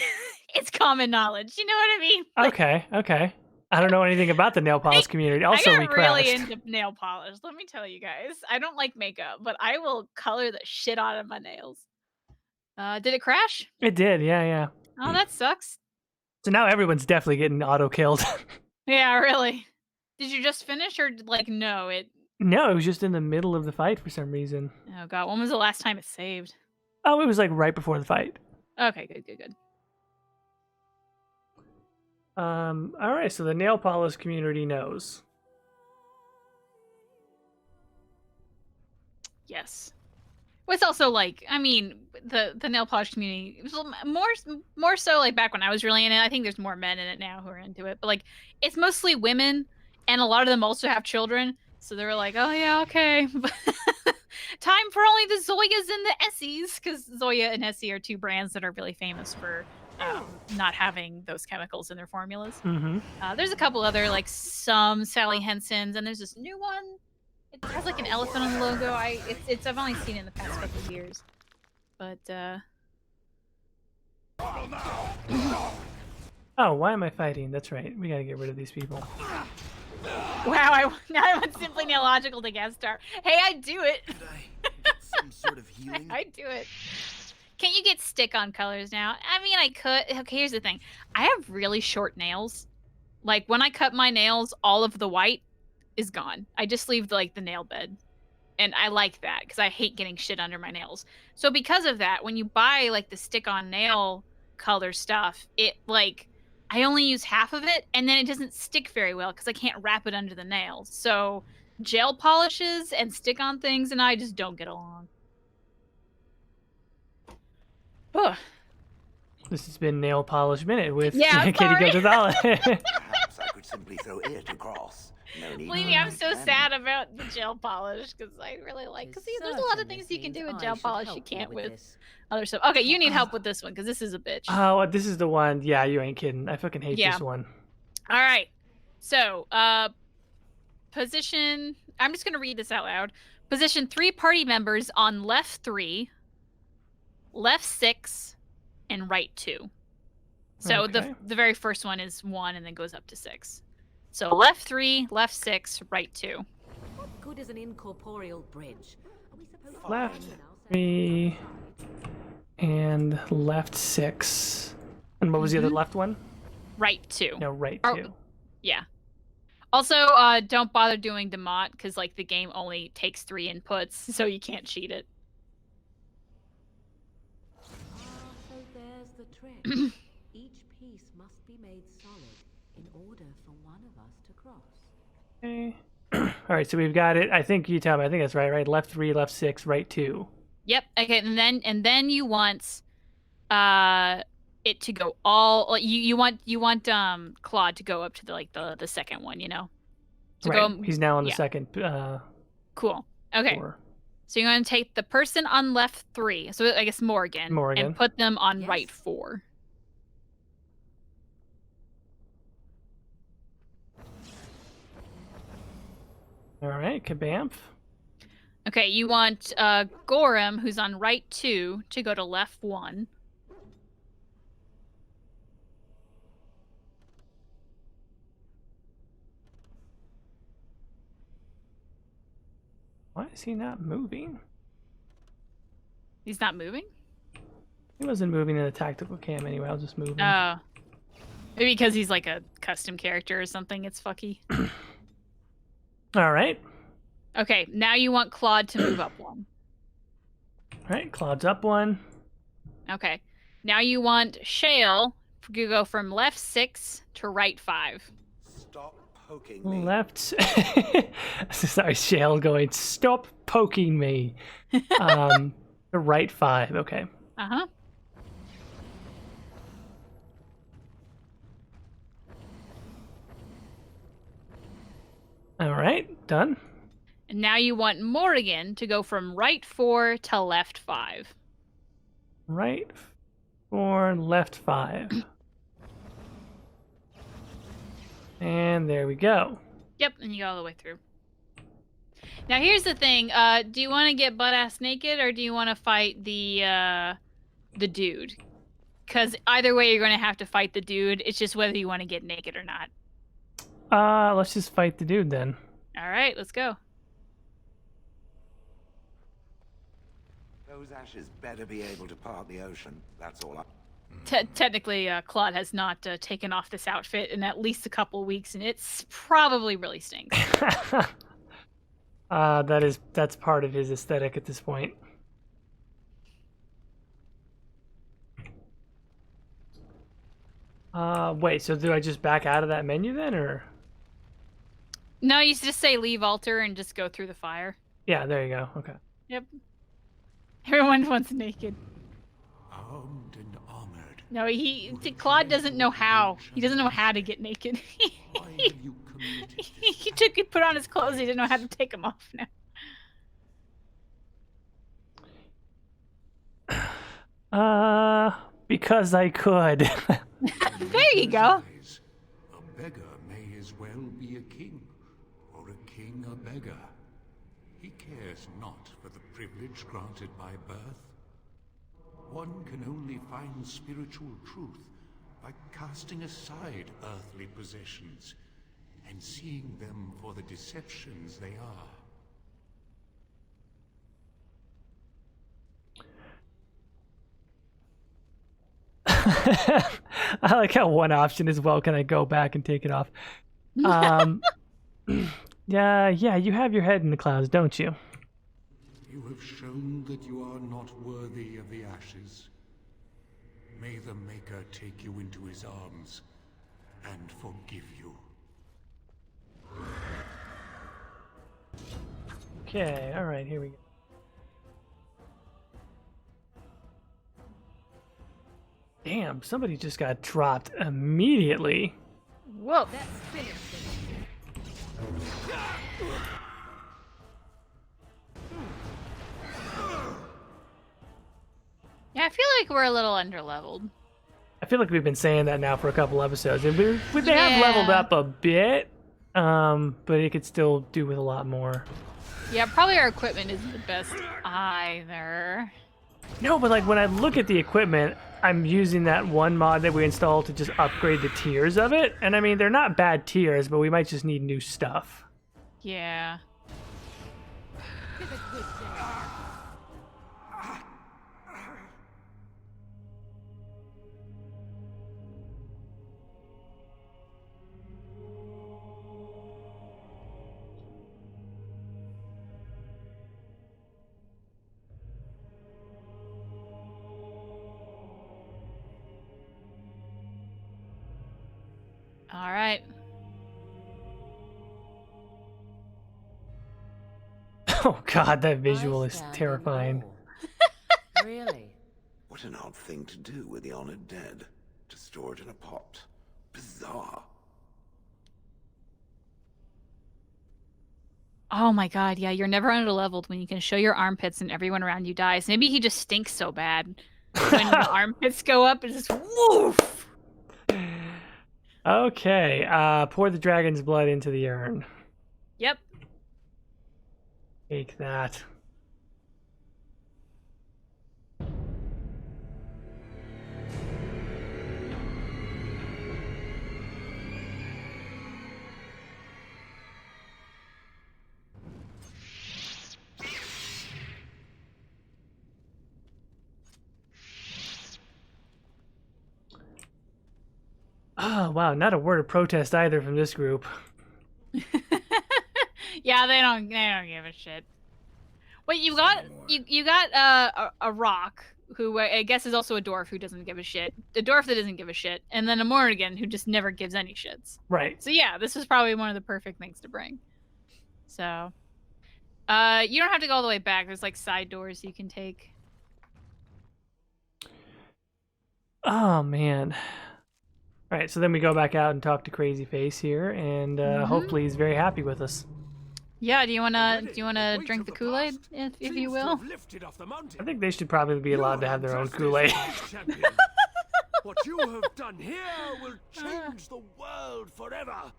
it's common knowledge. You know what I mean? Like,
Okay. I don't know anything about the nail polish community. Also,
I
we
got really
crashed.
into nail polish. Let me tell you guys, I don't like makeup, but I will color the shit out of my nails. Did it crash?
It did, yeah.
Oh, that sucks.
So now everyone's definitely getting auto-killed.
Yeah, really. Did you just finish or like no?
No, it was just in the middle of the fight for some reason.
Oh god, when was the last time it saved?
Oh, it was like right before the fight.
Okay, good.
Alright, so the nail polish community knows.
Yes. Well, it's also like, I mean, the nail polish community more so like back when I was really in it. I think there's more men in it now who are into it, but like it's mostly women, and a lot of them also have children. So they were like, oh yeah, okay. Time for only the Zoyas and the Essies, because Zoya and Essie are two brands that are really famous for not having those chemicals in their formulas.
Mm-hmm.
There's a couple other, like some Sally Hensons, and there's this new one. It has like an elephant on the logo. I've only seen it in the past couple of years, but
Oh, why am I fighting? That's right. We gotta get rid of these people.
wow, I went simply neological to guest star. Hey, I do it.
Could I get some sort of healing?
I do it. Can't you get stick-on colors now? I mean, I could. Okay, here's the thing. I have really short nails. Like when I cut my nails, all of the white is gone. I just leave the nail bed. And I like that because I hate getting shit under my nails. So because of that, when you buy like the stick-on nail color stuff, it like I only use half of it, and then it doesn't stick very well because I can't wrap it under the nails. So gel polishes and stick-on things and I just don't get along. Ugh.
This has been Nail Polish Minute with
Yeah,
Katie
sorry.
Gonzalez.
Perhaps I could simply throw it across. No need
Believe
for
me, I'm
much
so
planning.
sad about the gel polish because I really like. Because there's a lot of things you can do with gel polish you can't with other stuff. Okay, you need help with this one because this is a bitch.
Oh, this is the one. Yeah, you ain't kidding. I fucking hate
Yeah.
this one.
All right. So, position. I'm just gonna read this out loud. Position 3 party members on left 3, left 6, and right 2. So
Okay.
the very first one is 1 and then goes up to 6. So left 3, left 6, right 2.
What good is an incorporeal bridge? Are we supposed to
Left
find ourselves
3 and left 6. And what was the other left one?
Right 2.
No, right
Or-
2.
Yeah. Also, don't bother doing Demont because like the game only takes 3 inputs, so you can't cheat it.
So there's the trick. Each piece must be made solid in order for one of us to cross.
Okay. All right, so we've got it. I think you tell me. I think that's right. Right, left 3, left 6, right 2.
Yep. Okay, and then you want it to go all like you want Claude to go up to the second one, you know. So
Right. He's now on the
yeah.
second.
Cool. Okay.
4.
So you're gonna take the person on left 3, so I guess Morgan,
Morgan.
and put them on
Yes.
right 4.
All right, kabamf.
Okay, you want Gorham, who's on right 2, to go to left 1.
Why is he not moving?
He's not moving?
He wasn't moving in the tactical cam anyway. I'll just move him.
Oh. Maybe because he's like a custom character or something. It's fucky.
All right.
Okay, now you want Claude to move up 1.
All right, Claude's up 1.
Okay. Now you want Shale to go from left 6 to right 5.
Stop poking me.
Left. Sorry, Shale going, stop poking me. The right 5. Okay.
Uh-huh.
All right, done.
And now you want Morgan to go from right 4 to left 5.
Right 4, left 5. And there we go.
Yep, and you go all the way through. Now here's the thing. Do you want to get butt-ass naked or do you want to fight the dude? Because either way, you're going to have to fight the dude. It's just whether you want to get naked or not.
Let's just fight the dude then.
All right, let's go.
Those ashes better be able to part the ocean. That's all I...
Technically, Claude has not taken off this outfit in at least a couple weeks, and it's probably really stinks.
That's part of his aesthetic at this point. Wait, so do I just back out of that menu then, or?
No, you just say leave altar and just go through the fire.
Yeah, there you go. Okay.
Yep. Everyone wants naked.
Armed and armored.
No, Claude doesn't know how. He doesn't know how to get naked.
Why have you committed this
he put on his clothes. He didn't know how to take them off
now. Because I could.
There you go.
A beggar may as well be a king, or a king a beggar. He cares not for the privilege granted by birth. One can only find spiritual truth by casting aside earthly possessions and seeing them for the deceptions they are.
I like how one option is, well, can I go back and take it off? Yeah, you have your head in the clouds, don't you?
You have shown that you are not worthy of the ashes. May the Maker take you into his arms and forgive you.
Okay, alright, here we go. Damn, somebody just got dropped immediately.
Whoa.
Let's finish this.
Yeah, I feel like we're a little underleveled.
I feel like we've been saying that now for a couple episodes, and they have leveled up a bit, but it could still do with a lot more.
Yeah, probably our equipment isn't the best either.
No, but like when I look at the equipment, I'm using that one mod that we installed to just upgrade the tiers of it, and I mean they're not bad tiers, but we might just need new stuff.
Yeah.
Tis a good day.
All right.
Oh god, that visual
I
is
stand in
terrifying.
awe. Really?
What an odd thing to do with the honored dead. To store it in a pot. Bizarre.
Oh my god, yeah, you're never underleveled when you can show your armpits and everyone around you dies. Maybe he just stinks so bad. When the armpits go up, it's just woof!
Okay, pour the dragon's blood into the urn.
Yep.
Take that. Oh, wow, not a word of protest either from this group.
Yeah, they don't give a shit. Wait, you got a rock who I guess is also a dwarf who doesn't give a shit. A dwarf that doesn't give a shit, and then a Morrigan who just never gives any shits.
Right.
So yeah, this is probably one of the perfect things to bring. So, you don't have to go all the way back. There's like side doors you can take.
Oh, man. All right, so then we go back out and talk to Crazy Face here, and hopefully he's very happy with us.
Yeah, do you wanna drink the Kool-Aid, if you will?
I think they should probably be allowed to have their own Kool-Aid.
What you have done here will change the world forever.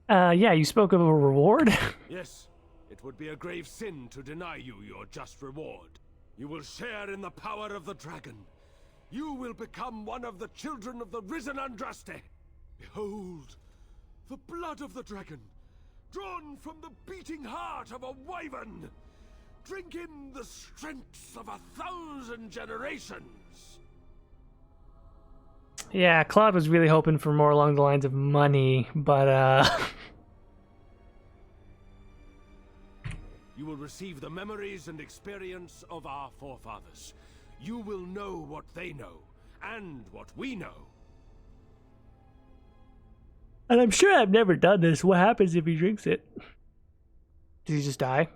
Yeah, you spoke of a reward?
Yes, it would be a grave sin to deny you your just reward. You will share in the power of the dragon. You will become one of the children of the risen Andraste. Behold, the blood of the dragon, drawn from the beating heart of a wyvern. Drink in the strength of 1,000 generations.
Yeah, Claude was really hoping for more along the lines of money, but
You will receive the memories and experience of our forefathers. You will know what they know, and what we know.
And I'm sure I've never done this. What happens if he drinks it? Does he just die?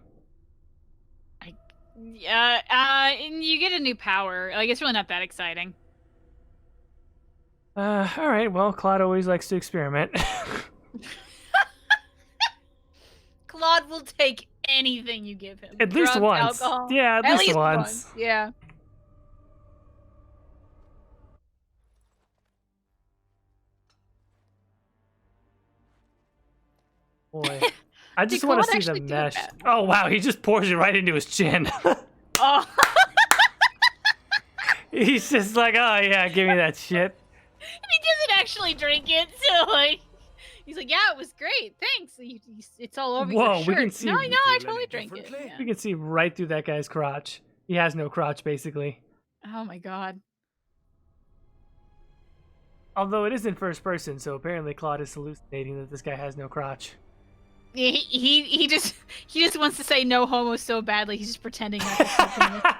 And you get a new power. Like, it's really not that exciting.
Alright, well, Claude always likes to experiment.
Claude will take anything you give him.
At least
Drugs,
once.
alcohol.
Yeah, at least once.
Yeah.
Boy. I just
Did
want to
Claude
see the
actually do
mesh.
that?
Oh, wow, he just pours it right into his chin.
Oh.
He's just like, oh, yeah, give me that shit.
He doesn't actually drink it, so like, he's like, yeah, it was great, thanks. It's all over
Whoa,
your shirt.
we can see-
No, I
Feel
totally
any
drink it.
differently?
Yeah.
We can see right through that guy's crotch. He has no crotch, basically.
Oh my god.
Although it is in first person, so apparently Claude is hallucinating that this guy has no crotch.
He just wants to say no homo so badly. He's just pretending not to see it.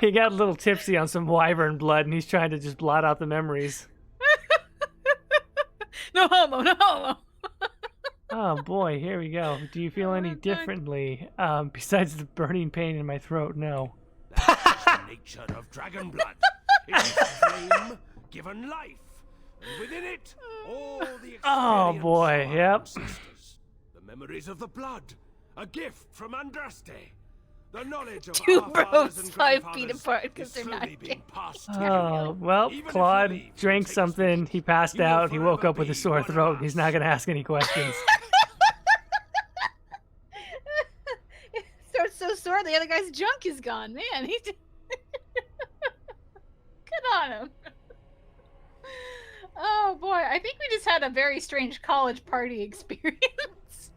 He got a little tipsy on some wyvern blood, and he's trying to just blot out the memories.
No homo, no homo.
Oh boy, here we go. Do you feel any differently? Besides the burning pain in my throat, no.
nature of dragon blood. It is flame given life, and within it, all the
Oh
experience
boy,
of our
yep.
ancestors, the memories of the blood, a gift from Andraste. The knowledge of
Two
our fathers and
bros 5 feet
grandfathers
apart 'cause
is
they're
slowly
not
being passed
Oh,
down.
well,
Even if you
Claude
leave,
drank
take us with
something,
you.
he passed
You will
out, he woke
forever
up with a
be
sore
one of
throat,
us.
he's not gonna ask any questions.
Starts so sore, the other guy's junk is gone. Man, he just... Good on him. Oh boy, I think we just had a very strange college party experience.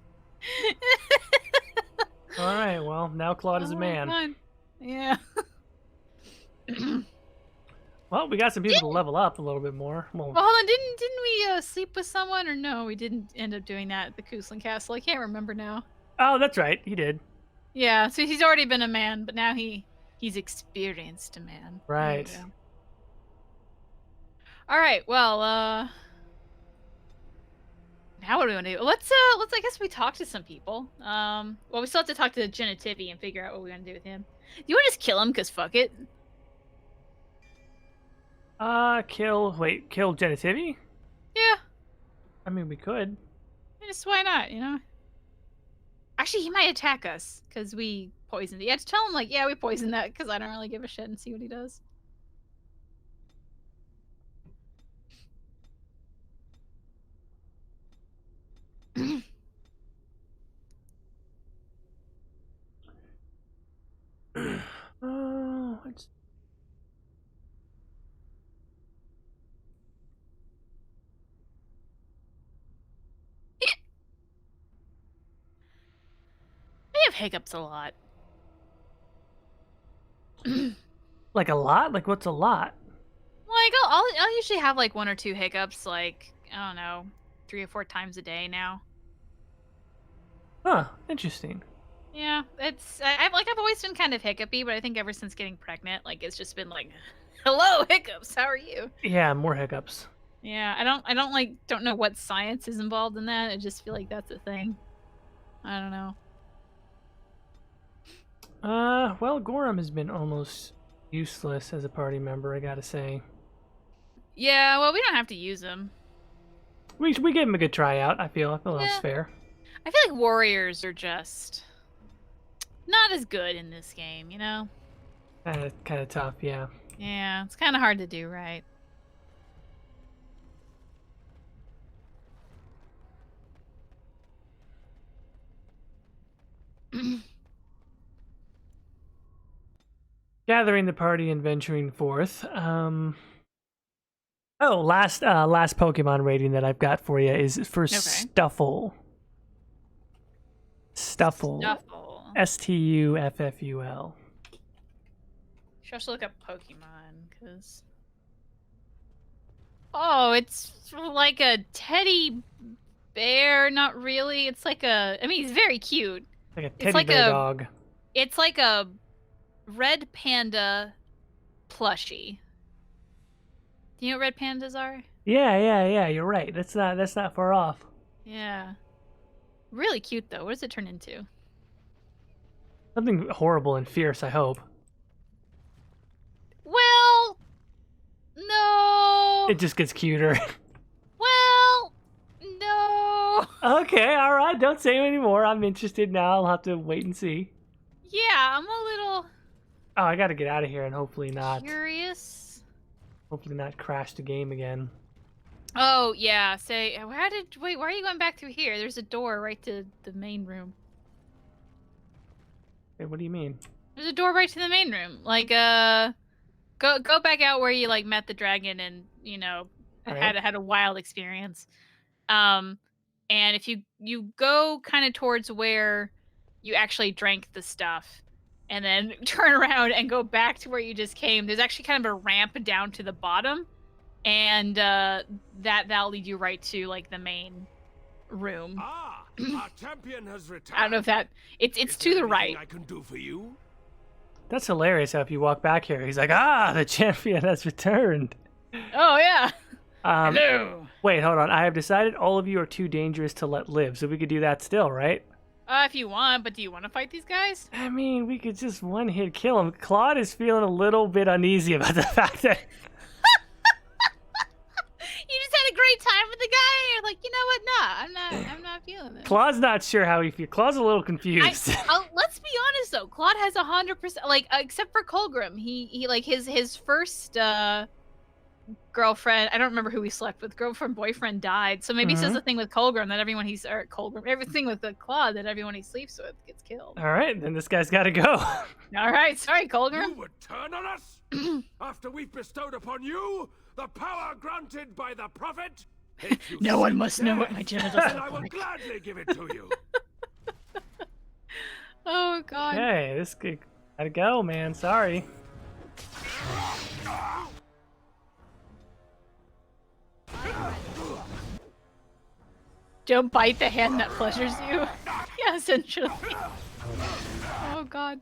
Alright, well, now Claude is a man.
God. Yeah.
Well, we got some people to level up a little bit more. Well,
Well, hold on, didn't we sleep with someone, or no? We didn't end up doing that at the Kuslan Castle. I can't remember now.
oh, that's right, he did.
Yeah, so he's already been a man, but now he's experienced a man. There you
Right.
go. All right, well, now what do we want to do? Let's I guess we talk to some people. Well, we still have to talk to Genitivi and figure out what we're gonna do with him. Do you want to just kill him? Cause fuck it.
Kill Genitivi?
Yeah,
I mean, we could.
just why not? You know. Actually, he might attack us because we poisoned it. Yeah, to tell him like, yeah, we poisoned that because I don't really give a shit and see what he does.
Let's...
I have hiccups a lot.
Like a lot? Like what's a lot?
Like I'll usually have like 1 or 2 hiccups, like I don't know, 3 or 4 times a day now.
Huh, interesting.
Yeah, I've always been kind of hiccupy, but I think ever since getting pregnant, like it's just been like, hello hiccups, how are you?
Yeah, more hiccups.
Yeah, I don't know what science is involved in that. I just feel like that's a thing. I don't know.
Well, Gorham has been almost useless as a party member, I gotta say.
Yeah, well, we don't have to use them.
We gave him a good tryout, I feel that's
Yeah.
fair.
I feel like warriors are just not as good in this game, you know?
Kind of tough, yeah.
Yeah, it's kind of hard to do right.
Gathering the party and venturing forth. Oh, last Pokemon rating that I've got for you is for Stuffle. Stuffle. Stufful.
Should also look up Pokemon, because... Oh, it's like a teddy bear. Not really. It's like a... I mean, he's very cute.
Like a teddy bear dog.
It's like a red panda plushie. Do you know what red pandas are?
Yeah. You're right. That's not far off.
Yeah. Really cute, though. What does it turn into?
Something horrible and fierce, I hope.
Well, no.
It just gets cuter.
Well, no.
Okay, all right. Don't say anymore. I'm interested now. I'll have to wait and see.
Yeah, I'm a little...
Oh, I gotta get out of here and hopefully not.
Curious.
Hopefully not crash the game again.
Oh, yeah. Wait, why are you going back through here? There's a door right to the main room.
Wait, what do you mean?
There's a door right to the main room. Like, go back out where you, like, met the dragon and, you know, had a wild experience. And if you go kind of towards where you actually drank the stuff and then turn around and go back to where you just came, there's actually kind of a ramp down to the bottom. And that'll lead you right to like the main room.
Ah, our champion has returned.
I don't know if that it's to the right.
I can do for you.
That's hilarious how if you walk back here, he's like, the champion has returned.
Oh yeah.
Hello. Wait, hold on. I have decided all of you are too dangerous to let live, so we could do that still, right?
If you want, but do you want to fight these guys?
I mean, we could just one-hit kill him. Claude is feeling a little bit uneasy about the fact that...
You just had a great time with the guy, and you're like, you know what? Nah, I'm not feeling this.
Claude's not sure how he feels. Claude's a little confused.
Let's be honest though, Claude has 100%, like, except for Colgrim, he like his first girlfriend, I don't remember who he slept with, girlfriend, boyfriend died, so maybe he says the thing with Colgrim that everything with the Claude that everyone he sleeps with gets killed.
All right, then this guy's got to go.
All right, sorry, Colgrim.
You would turn on us after we've bestowed upon you the power granted by the prophet?
No one must know what my genitals
And
look
I will
like.
gladly give it to you.
Oh god.
Okay, this could gotta go, man. Sorry.
Don't bite the hand that pleasures you. Yeah, essentially. Oh god.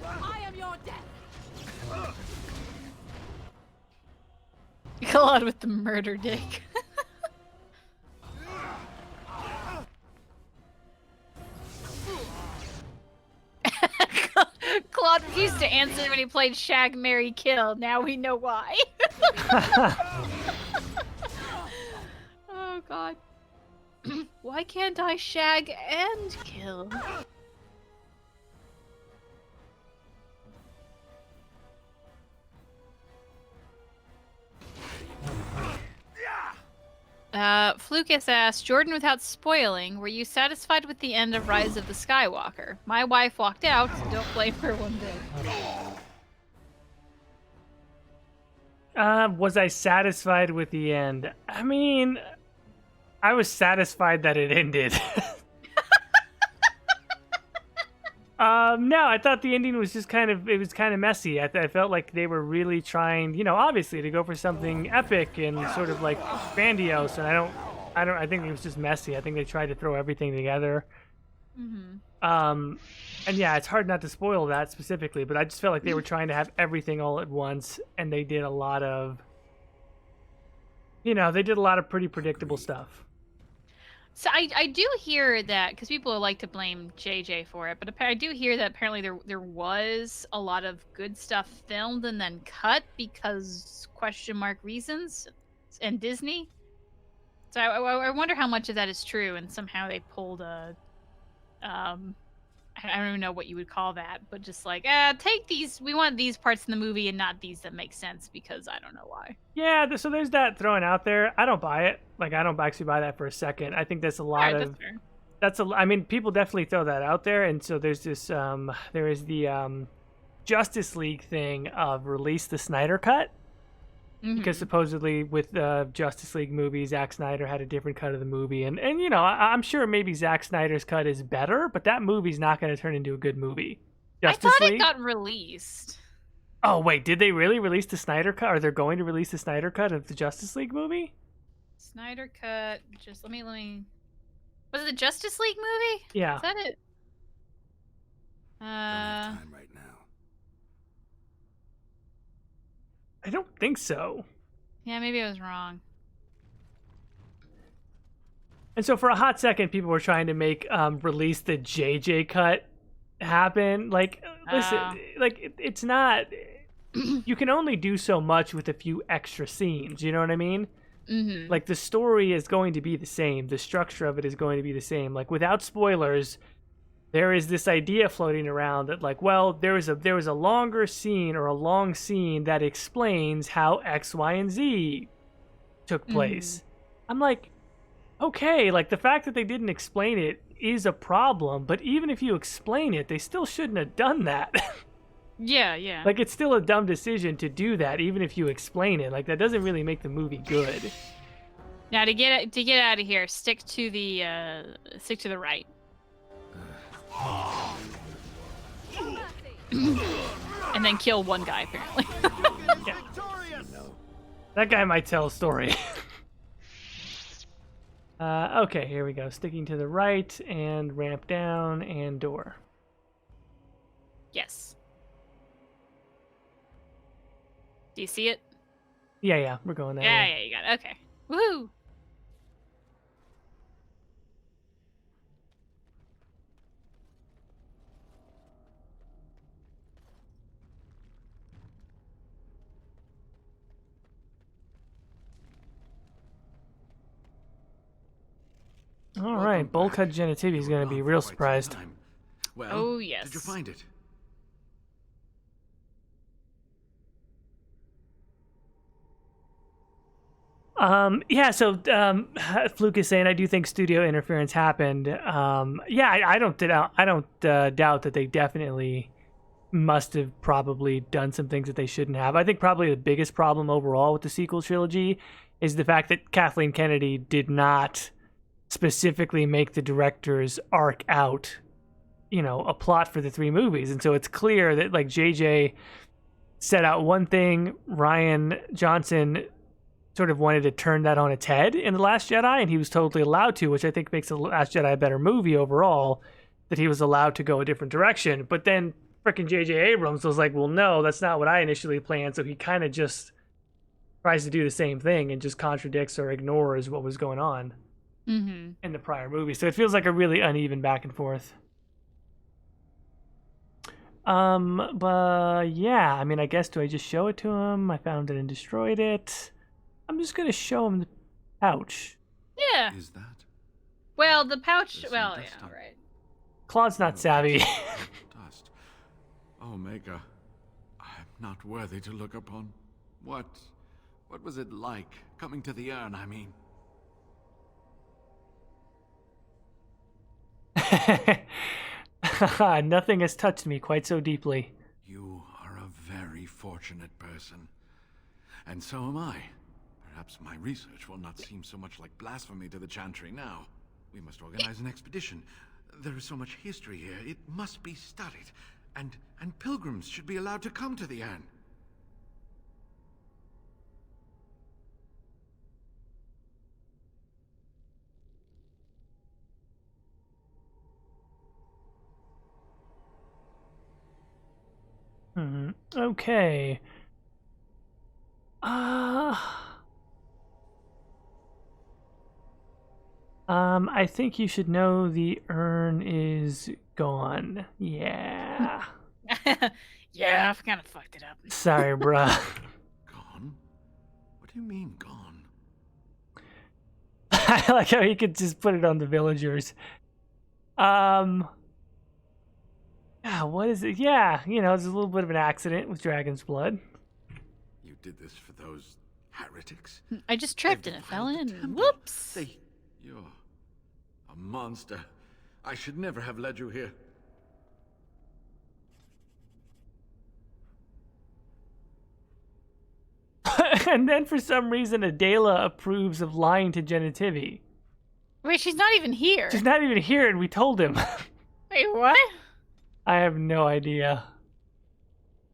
I am your death.
Claude with the murder dick. Claude refused to answer when he played Shag, Marry, Kill. Now we know why. Oh god. Why can't I shag and kill? Flucus asked, Jordan, without spoiling, were you satisfied with the end of Rise of the Skywalker? My wife walked out, so don't blame her one bit.
Was I satisfied with the end? I mean, I was satisfied that it ended. No, I thought the ending was just kind of messy. I felt like they were really trying, you know, obviously to go for something epic and sort of like grandiose, and I think it was just messy. I think they tried to throw everything together. And yeah, it's hard not to spoil that specifically, but I just felt like they were trying to have everything all at once, and they did a lot of, you know, pretty predictable stuff.
So I do hear that, because people like to blame JJ for it, but I do hear that apparently there was a lot of good stuff filmed and then cut because question mark reasons and Disney. So I wonder how much of that is true, and somehow they pulled a I don't even know what you would call that, but just like, take these, we want these parts in the movie and not these that make sense because I don't know why.
Yeah, so there's that thrown out there. I don't buy it. Like, I don't actually buy that for a second. I think that's a lot of...
That's fair.
I mean, people definitely throw that out there, and so there's this, there is the Justice League thing of release the Snyder Cut. Because supposedly with the Justice League movie, Zack Snyder had a different cut of the movie. And you know, I'm sure maybe Zack Snyder's cut is better, but that movie's not going to turn into a good movie. Justice
I thought
League?
it got released.
Oh, wait, did they really release the Snyder cut? Or they're going to release the Snyder cut of the Justice League movie?
Snyder cut, just let me... Was it the Justice League movie?
Yeah.
Is that it?
Time right now.
I don't think so.
Yeah, maybe I was wrong.
And so for a hot second, people were trying to make release the JJ cut happen. Like, listen, like it's not. You can only do so much with a few extra scenes. You know what I mean? Like the story is going to be the same. The structure of it is going to be the same. Like without spoilers, there is this idea floating around that like, well, there was a longer scene or a long scene that explains how X, Y, and Z took place. I'm like, okay, like the fact that they didn't explain it is a problem, but even if you explain it, they still shouldn't have done that.
Yeah, yeah.
Like, it's still a dumb decision to do that, even if you explain it. Like, that doesn't really make the movie good.
Now to get out of here, stick to the right. And then kill one guy apparently.
Yeah. That guy might tell a story. Okay, here we go. Sticking to the right and ramp down and door.
Yes. Do you see it?
Yeah, we're going that way.
Yeah, you got it. Okay. Woohoo!
All right, Bulkhead Genitivi is going to be real surprised.
Well,
oh yes.
Did you find it?
Yeah, so Fluke is saying I do think studio interference happened. Yeah, I don't doubt that they definitely must have probably done some things that they shouldn't have. I think probably the biggest problem overall with the sequel trilogy is the fact that Kathleen Kennedy did not specifically make the director's arc out, a plot for the 3 movies. And so it's clear that like JJ set out one thing, Rian Johnson sort of wanted to turn that on its head in The Last Jedi, and he was totally allowed to, which I think makes The Last Jedi a better movie overall, that he was allowed to go a different direction. But then frickin' J.J. Abrams was like, well, no, that's not what I initially planned, so he kind of just tries to do the same thing and just contradicts or ignores what was going on in the prior movie. So it feels like a really uneven back and forth. But yeah, I mean, I guess, do I just show it to him? I found it and destroyed it. I'm just gonna show him the pouch.
Yeah.
Is that?
Well, the pouch. Well, yeah, right.
Claude's not savvy.
Dust. Omega, I'm not worthy to look upon. What was it like coming to the urn? I mean.
Nothing has touched me quite so deeply.
You are a very fortunate person, and so am I. Perhaps my research will not seem so much like blasphemy to the Chantry now. We must organize an expedition. There is so much history here, it must be studied. And pilgrims should be allowed to come to the urn.
Okay. I think you should know the urn is gone. Yeah.
Yeah, I've kind of fucked it up.
Sorry, bruh.
Gone? What do you mean, gone?
I like how he could just put it on the villagers. Yeah, what is it? Yeah, it's a little bit of an accident with dragon's blood.
You did this for those heretics?
I just tripped and it fell in. Whoops.
You're a monster. I should never have led you here.
And then for some reason, Adela approves of lying to Genitivi.
Wait, she's not even here.
She's not even here, and we told him.
Wait, what?
I have no idea.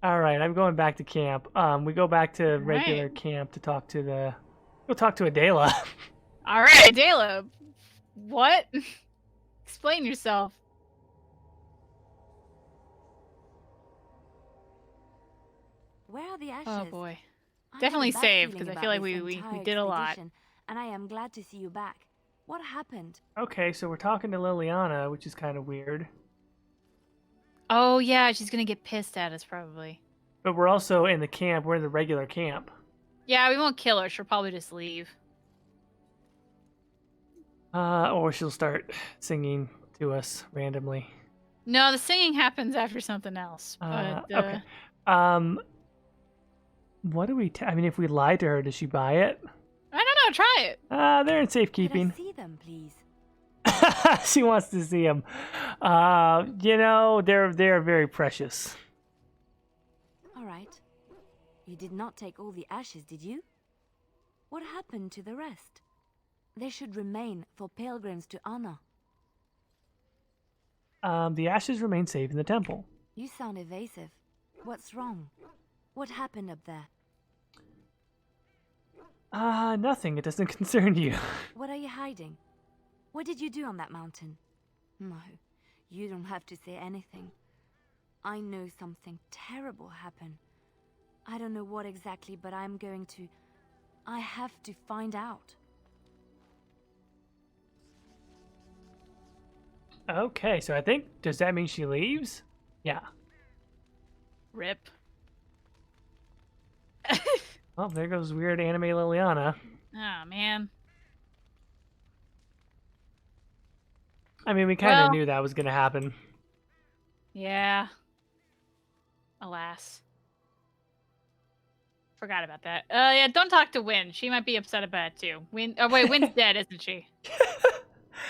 All right, I'm going back to camp. We go back to regular camp to talk to Go talk to Adela.
All right, Adela. What? Explain yourself.
Where are the ashes?
Oh boy.
I
Definitely
had a bad
saved,
feeling
because I
about
feel like
this
we
entire
did a lot.
expedition, and I am glad to see you back. What happened?
Okay, so we're talking to Liliana, which is kind of weird.
Oh yeah, she's gonna get pissed at us probably.
But we're also in the camp. We're in the regular camp.
Yeah, we won't kill her. She'll probably just leave.
Or she'll start singing to us randomly.
No, the singing happens after something else. But,
okay. What do we? I mean, if we lie to her, does she buy it?
I don't know. Try it.
They're in safekeeping.
Could I see them, please?
She wants to see them. They're very precious.
You did not take all the ashes, did you? What happened to the rest? They should remain for pilgrims to honor.
The ashes remain safe in the temple.
You sound evasive. What's wrong? What happened up there?
Nothing. It doesn't concern you.
What are you hiding? What did you do on that mountain? No, you don't have to say anything. I know something terrible happened. I don't know what exactly, but I have to find out.
Okay, so I think, does that mean she leaves? Yeah.
Rip.
Well, there goes weird anime Liliana.
Oh, man.
I mean, we kind of knew that was going to happen.
Yeah. Alas. Forgot about that. Yeah, don't talk to Win. She might be upset about it too. Win. Oh wait, Win's dead, isn't she?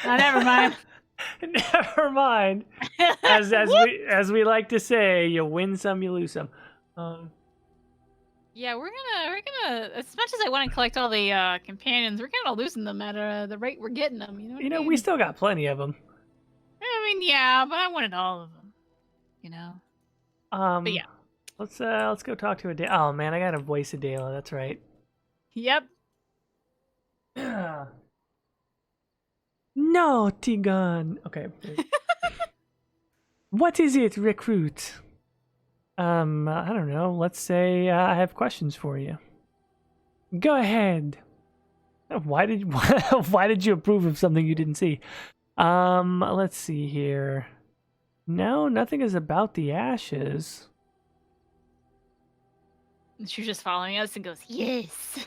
Oh, never mind.
Never mind. As we like to say, you win some, you lose some.
Yeah, we're gonna. As much as I want to collect all the companions, we're kind of losing them at the rate we're getting them. You know. What I mean?
We still got plenty of them.
I mean, yeah, but I wanted all of them. You know. But yeah.
Let's go talk to Adela. Oh man, I gotta voice Adela. That's right.
Yep.
No, Tigon. Okay. What is it, recruit? I don't know. Let's say I have questions for you. Go ahead. Why did you approve of something you didn't see? Let's see here. No, nothing is about the ashes.
She's just following us and goes, yes,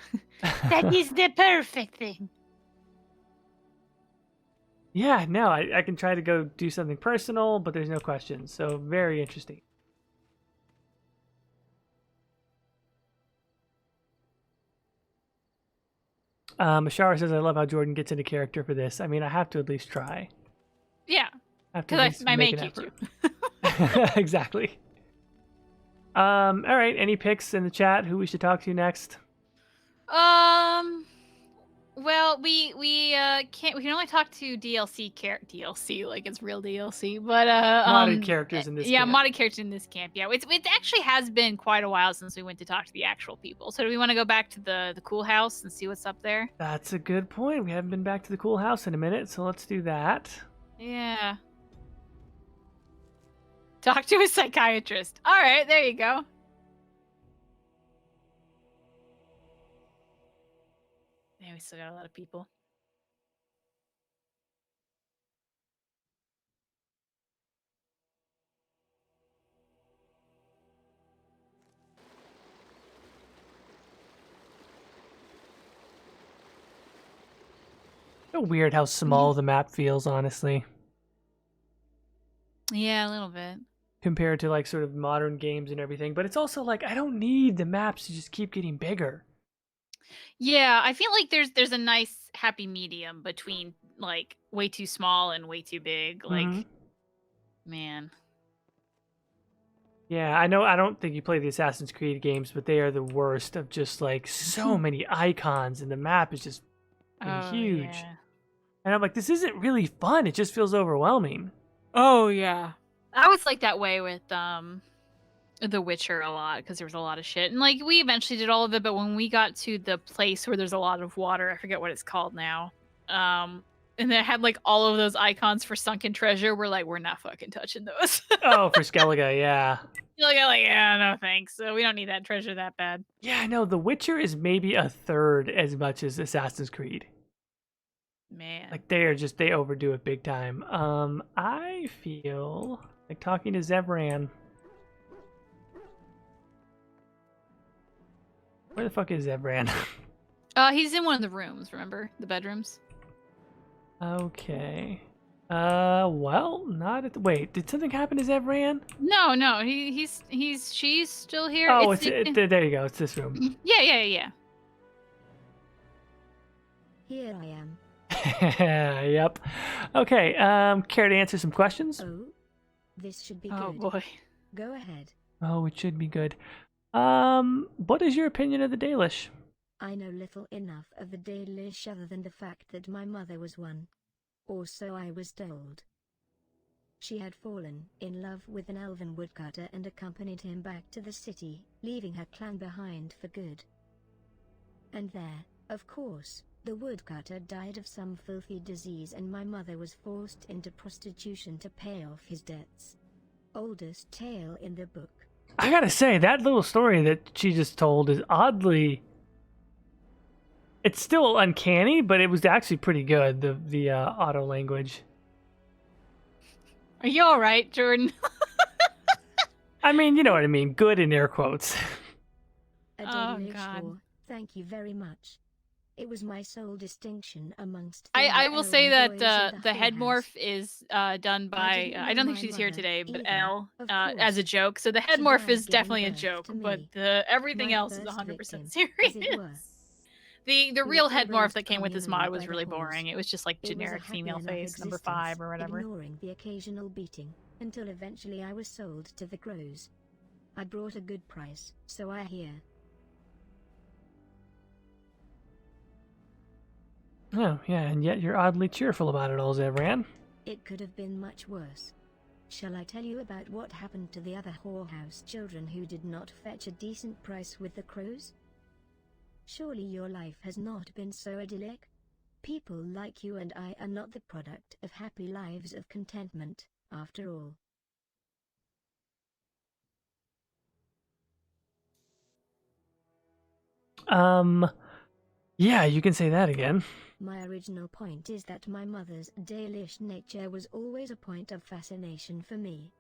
that is the perfect thing.
Yeah, no, I can try to go do something personal, but there's no questions. So very interesting. Ashara says, I love how Jordan gets into character for this. I mean, I have to at least try.
Yeah,
because
I make you to.
Exactly. All right. Any picks in the chat? Who we should talk to next?
Well, we can't. We can only talk to DLC like it's real DLC, but
modded characters in this.
Yeah,
camp.
modded characters in this camp. Yeah, it actually has been quite a while since we went to talk to the actual people. So do we want to go back to the cool house and see what's up there?
That's a good point. We haven't been back to the cool house in a minute, so let's do that.
Yeah. Talk to a psychiatrist. All right, there you go. Yeah, we still got a lot of people.
So weird how small the map feels, honestly.
Yeah, a little bit.
Compared to like sort of modern games and everything, but it's also like I don't need the maps to just keep getting bigger.
Yeah, I feel like there's a nice happy medium between like way too small and way too big. Like, man.
Yeah, I know. I don't think you play the Assassin's Creed games, but they are the worst of just like so many icons, and the map is just huge.
Yeah.
And I'm like, this isn't really fun. It just feels overwhelming.
Oh yeah. I was like that way with The Witcher a lot because there was a lot of shit. And like we eventually did all of it, but when we got to the place where there's a lot of water, I forget what it's called now. And it had like all of those icons for sunken treasure. We're like, we're not fucking touching those.
Oh, for Skellige, yeah.
Like, yeah, no thanks. So we don't need that treasure that bad.
Yeah, I know. The Witcher is maybe a third as much as Assassin's Creed.
Man.
Like they overdo it big time. I feel like talking to Zevran. Where the fuck is Zevran?
He's in one of the rooms, remember? The bedrooms.
Okay. Well, not at the... Wait, did something happen to Zevran?
No, she's still here.
Oh, there you go. It's this room.
Yeah.
Here I am.
Yep. Okay, care to answer some questions?
Oh, this should be
good. Oh, boy.
Go ahead.
Oh, it should be good. What is your opinion of the Dalish?
I know little enough of the Dalish other than the fact that my mother was one. Or so I was told. She had fallen in love with an elven woodcutter and accompanied him back to the city, leaving her clan behind for good. And there, of course, the woodcutter died of some filthy disease and my mother was forced into prostitution to pay off his debts. Oldest tale in the book.
I gotta say, that little story that she just told is oddly... It's still uncanny, but it was actually pretty good, the auto language.
Are you alright, Jordan?
I mean, you know what I mean. Good in air quotes.
A
Oh, God.
Thank you very much. It was my sole distinction amongst.
I will say that
boys in
the
Whole
head
House.
morph is done by
didn't
I
know
don't think
my
she's here
mother
today, but
either,
Elle
of
as a
course.
joke. So the head
She
morph
died
is
giving
definitely a
birth
joke,
to
but
me.
everything
My
else is
first
100%
victim,
serious.
as it were.
The
We
real head morph
embraced
that came with this
communally
mod was
by the
really
horse.
boring. It was just like
It was a
generic
happy
female
enough
face, number
existence,
5 or whatever.
Ignoring the occasional beating, until eventually I was sold to the crows. I brought a good price, so I hear.
Oh, yeah, and yet you're oddly cheerful about it all, Zevran.
It could have been much worse. Shall I tell you about what happened to the other whorehouse children who did not fetch a decent price with the crows? Surely your life has not been so idyllic? People like you and I are not the product of happy lives of contentment, after all.
Yeah, you can say that again.
My original point is that my mother's Dalish nature was always a point of fascination for me.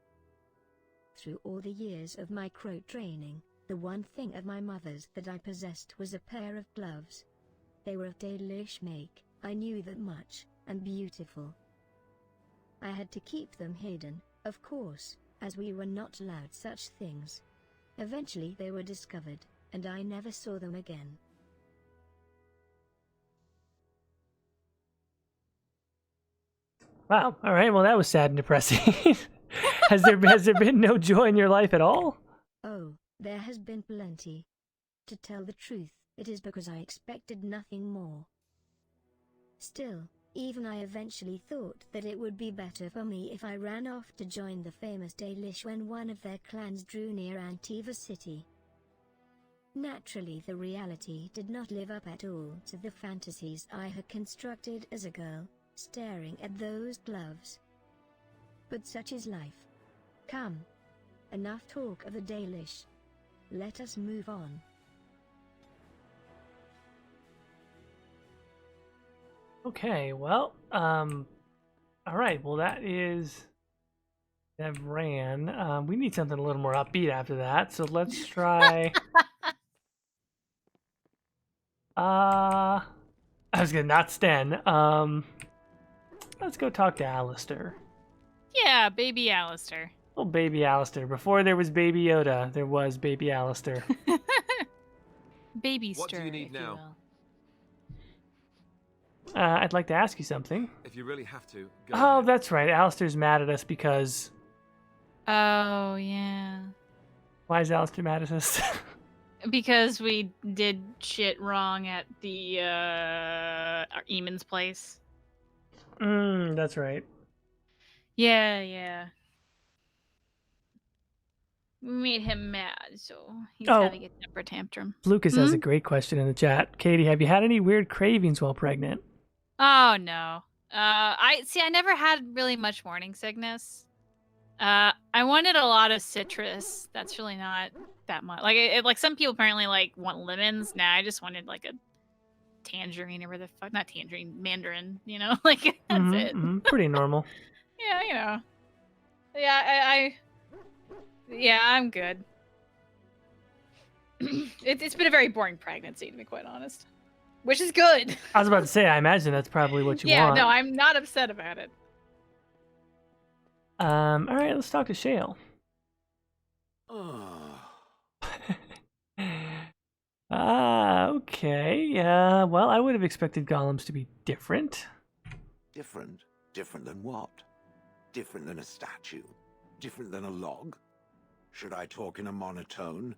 Through all the years of my crow training, the one thing of my mother's that I possessed was a pair of gloves. They were of Dalish make, I knew that much, and beautiful. I had to keep them hidden, of course, as we were not allowed such things. Eventually they were discovered, and I never saw them again.
Wow. All right. Well, that was sad and depressing. Has there been no joy in your life at all?
Oh, there has been plenty. To tell the truth, it is because I expected nothing more. Still, even I eventually thought that it would be better for me if I ran off to join the famous Dalish when one of their clans drew near Antiva city. Naturally, the reality did not live up at all to the fantasies I had constructed as a girl, staring at those gloves. But such is life. Come. Enough talk of the Dalish. Let us move on.
Okay, well, all right, well, that is Zevran. We need something a little more upbeat after that, so let's try... I was gonna not Sten. Let's go talk to Alistair.
Yeah, baby Alistair.
Oh, baby Alistair. Before there was baby Yoda, there was baby Alistair.
Baby
What do
stir,
you need
if
now?
will.
I'd like to ask you something.
If you really have to, go
Oh,
ahead.
that's right. Alistair's mad at us because...
Oh, yeah.
Why is Alistair mad at us?
Because we did shit wrong at the Eamon's place.
That's right.
Yeah. We made him mad, so he's
Oh.
having a temper tantrum.
Lucas has a great question in the chat. Caitie, have you had any weird cravings while pregnant?
Oh no. I never had really much morning sickness. I wanted a lot of citrus. That's really not that much. Like some people apparently like want lemons. Nah, I just wanted like a tangerine or whatever the fuck, not tangerine, mandarin. You know, like that's it.
Pretty normal.
Yeah, you know. Yeah, yeah, I'm good. It's been a very boring pregnancy, to be quite honest. Which is good.
I was about to say, I imagine that's probably what you want.
Yeah, no, I'm not upset about it.
All right, let's talk to Shale. Okay. Well, I would have expected golems to be different.
Different? Different than what? Different than a statue? Different than a log? Should I talk in a monotone?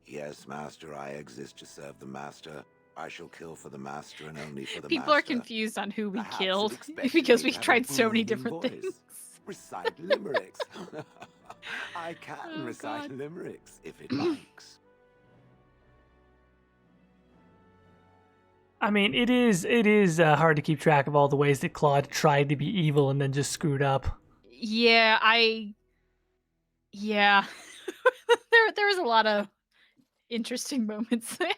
Yes, Master, I exist to serve the Master. I shall kill for the Master and only for the
People are
Master.
confused on who we
Perhaps
killed
it expected
because
me
we
to have a
tried so many
booming
different
voice.
things.
Recite limericks. I can
Oh,
recite
God.
limericks if it likes.
I mean, it is hard to keep track of all the ways that Claude tried to be evil and then just screwed up.
Yeah, yeah. there was a lot of interesting moments there.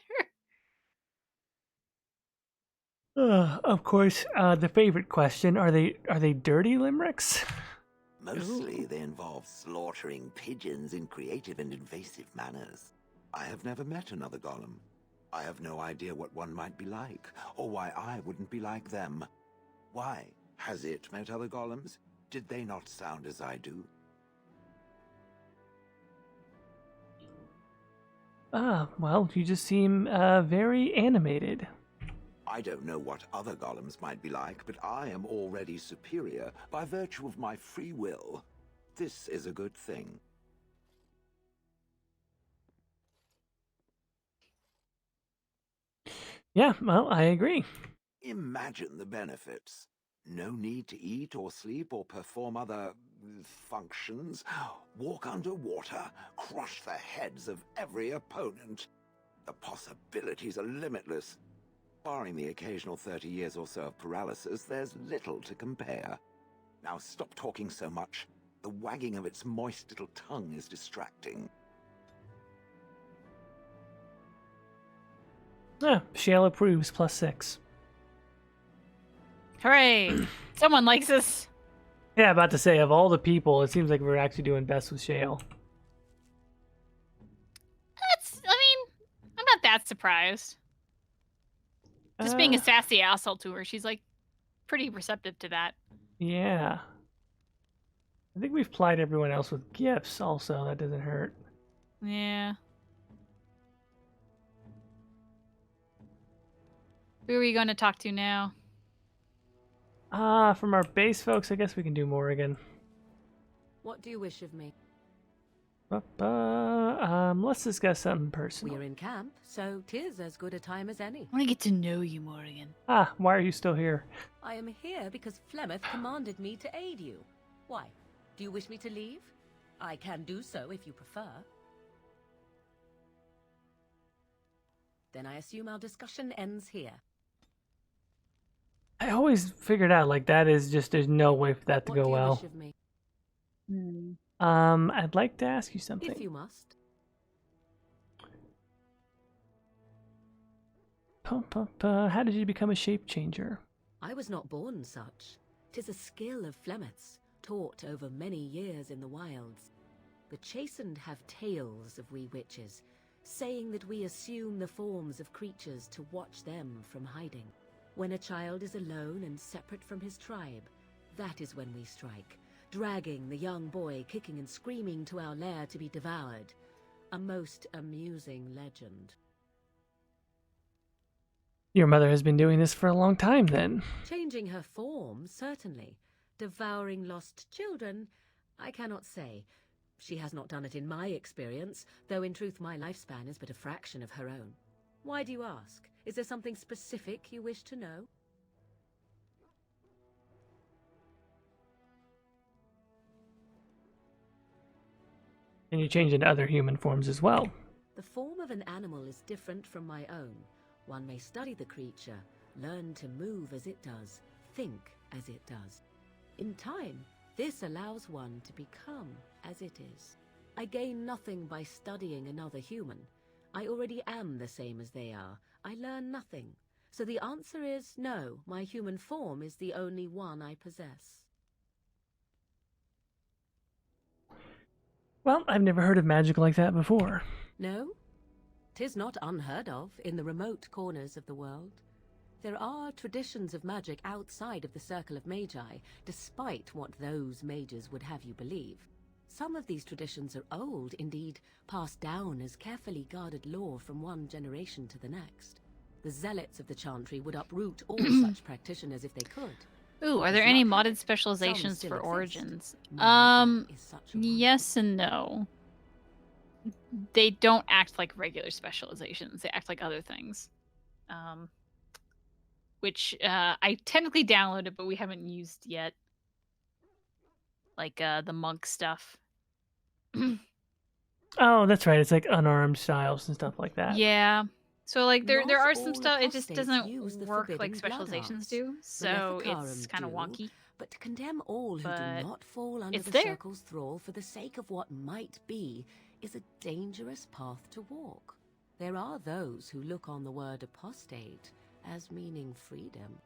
Of course, the favorite question, are they dirty limericks?
Mostly they involve slaughtering pigeons in creative and invasive manners. I have never met another golem. I have no idea what one might be like, or why I wouldn't be like them. Why? Has it met other golems? Did they not sound as I do?
Well, you just seem very animated.
I don't know what other golems might be like, but I am already superior by virtue of my free will. This is a good thing.
Yeah, well, I agree.
Imagine the benefits. No need to eat or sleep or perform other functions. Walk underwater, crush the heads of every opponent. The possibilities are limitless. Barring the occasional 30 years or so of paralysis, there's little to compare. Now stop talking so much. The wagging of its moist little tongue is distracting.
Shale approves, +6.
Hooray! Someone likes us.
Yeah, about to say, of all the people, it seems like we're actually doing best with Shale.
I mean, I'm not that surprised. Just being a sassy asshole to her, she's like pretty receptive to that.
Yeah. I think we've plied everyone else with gifts also. That doesn't hurt.
Yeah. Who are we going to talk to now?
From our base folks, I guess we can do Morrigan.
What do you wish of me?
Let's discuss something personal.
We're in camp, so 'tis as good a time as any.
I want to get to know you, Morrigan.
Why are you still here?
I am here because Flemeth commanded me to aid you. Why? Do you wish me to leave? I can do so if you prefer. Then I assume our discussion ends here.
I always figured out, like, that is just, there's no way for that to go well.
What do you wish of me?
I'd like to ask you something.
If you must.
How did you become a shape changer?
I was not born such. 'Tis a skill of Flemeth's, taught over many years in the wilds. The chastened have tales of we witches, saying that we assume the forms of creatures to watch them from hiding. When a child is alone and separate from his tribe, that is when we strike, dragging the young boy kicking and screaming to our lair to be devoured. A most amusing legend.
Your mother has been doing this for a long time, then.
Changing her form, certainly. Devouring lost children, I cannot say. She has not done it in my experience, though in truth my lifespan is but a fraction of her own. Why do you ask? Is there something specific you wish to know?
And you change into other human forms as well.
The form of an animal is different from my own. One may study the creature, learn to move as it does, think as it does. In time, this allows one to become as it is. I gain nothing by studying another human. I already am the same as they are. I learn nothing. So the answer is no, my human form is the only one I possess.
Well, I've never heard of magic like that before.
No? 'Tis not unheard of in the remote corners of the world. There are traditions of magic outside of the circle of magi, despite what those mages would have you believe. Some of these traditions are old, indeed, passed down as carefully guarded lore from one generation to the next. The zealots of the chantry would uproot all such practitioners if they could.
Ooh, are there any modded specializations for origins? Yes and no. they don't act like regular specializations. They act like other things. Which I technically downloaded, but we haven't used yet. Like the monk stuff.
Oh, that's right. It's like unarmed styles and stuff like that.
Yeah. So like there
Not
are some
all
stuff. It just
apostates
doesn't
use the
work like
forbidden blood
specializations
arts.
do.
The
So it's
Lethecarum
kind of
do,
wonky.
But to condemn all who
But
do not fall under
it's
the
there.
circle's thrall for the sake of what might be is a dangerous path to walk. There are those who look on the word apostate as meaning freedom.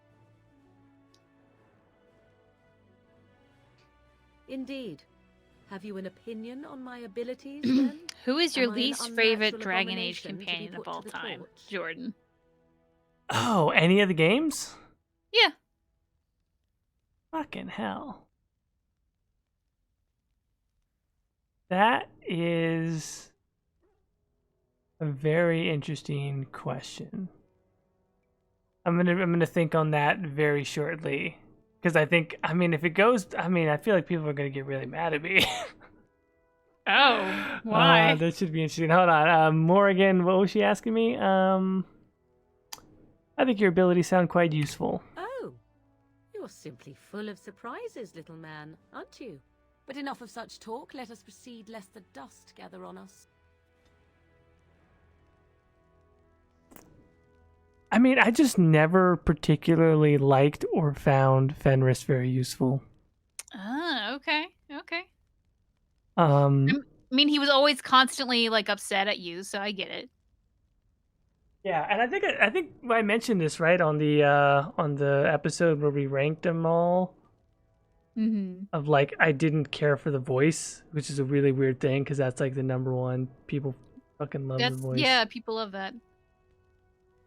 Indeed. Have you an opinion on my abilities, then?
Who is your
Am I an
least favorite
unnatural
Dragon Age
abomination to be
companion of
put to
all
the
time?
torch?
Jordan.
Oh, any of the games?
Yeah.
Fucking hell. That is a very interesting question. I'm gonna think on that very shortly. Because I think, I mean, if it goes, I mean, I feel like people are gonna get really mad at me.
Oh, why?
That should be interesting. Hold on. Morgan, what was she asking me? I think your abilities sound quite useful.
Oh, you're simply full of surprises, little man, aren't you? But enough of such talk. Let us proceed, lest the dust gather on us.
I mean, I just never particularly liked or found Fenris very useful.
Ah, okay. Okay.
Um,
I mean, he was always constantly like upset at you, so I get it.
Yeah, and I think I mentioned this right on the episode where we ranked them all.
Mm-hmm.
Of like, I didn't care for the voice, which is a really weird thing because that's like the number one. People fucking love the voice.
Yeah, people love that.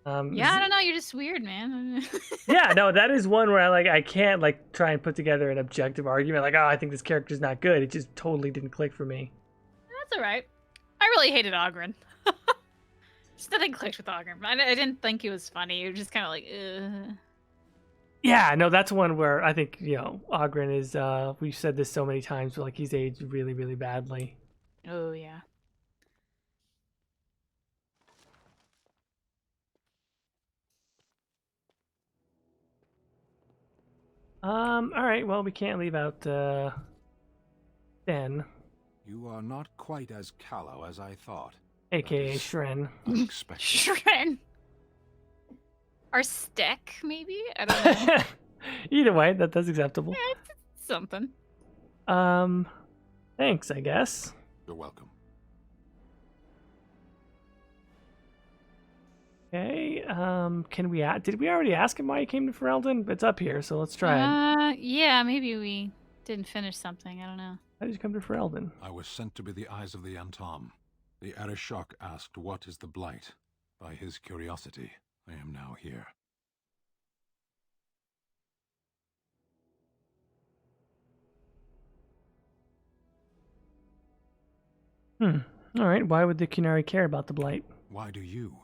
Yeah, I don't know. You're just weird, man.
Yeah, no, that is one where I can't like try and put together an objective argument like, oh, I think this character's not good. It just totally didn't click for me.
That's all right. I really hated Ogren. Just nothing clicked with Ogren. I didn't think he was funny. He was just kind of like, ugh.
Yeah, no, that's one where I think, Ogren is, we've said this so many times, but like he's aged really, really badly.
Oh, yeah.
All right, well, we can't leave out, Ben.
You are not quite as callow as I thought.
AKA Shren.
Unexpected.
Shren. Or Steck, maybe? I don't know.
Either way, that's acceptable.
Yeah, it's something.
Thanks, I guess.
You're welcome.
Okay, did we already ask him why he came to Ferelden? It's up here, so let's try it.
Yeah, maybe we didn't finish something. I don't know.
How did you come to Ferelden?
I was sent to be the eyes of the Antam. The Arishok asked, "What is the Blight?" By his curiosity, I am now here.
Alright, why would the Qunari care about the Blight?
Why do you?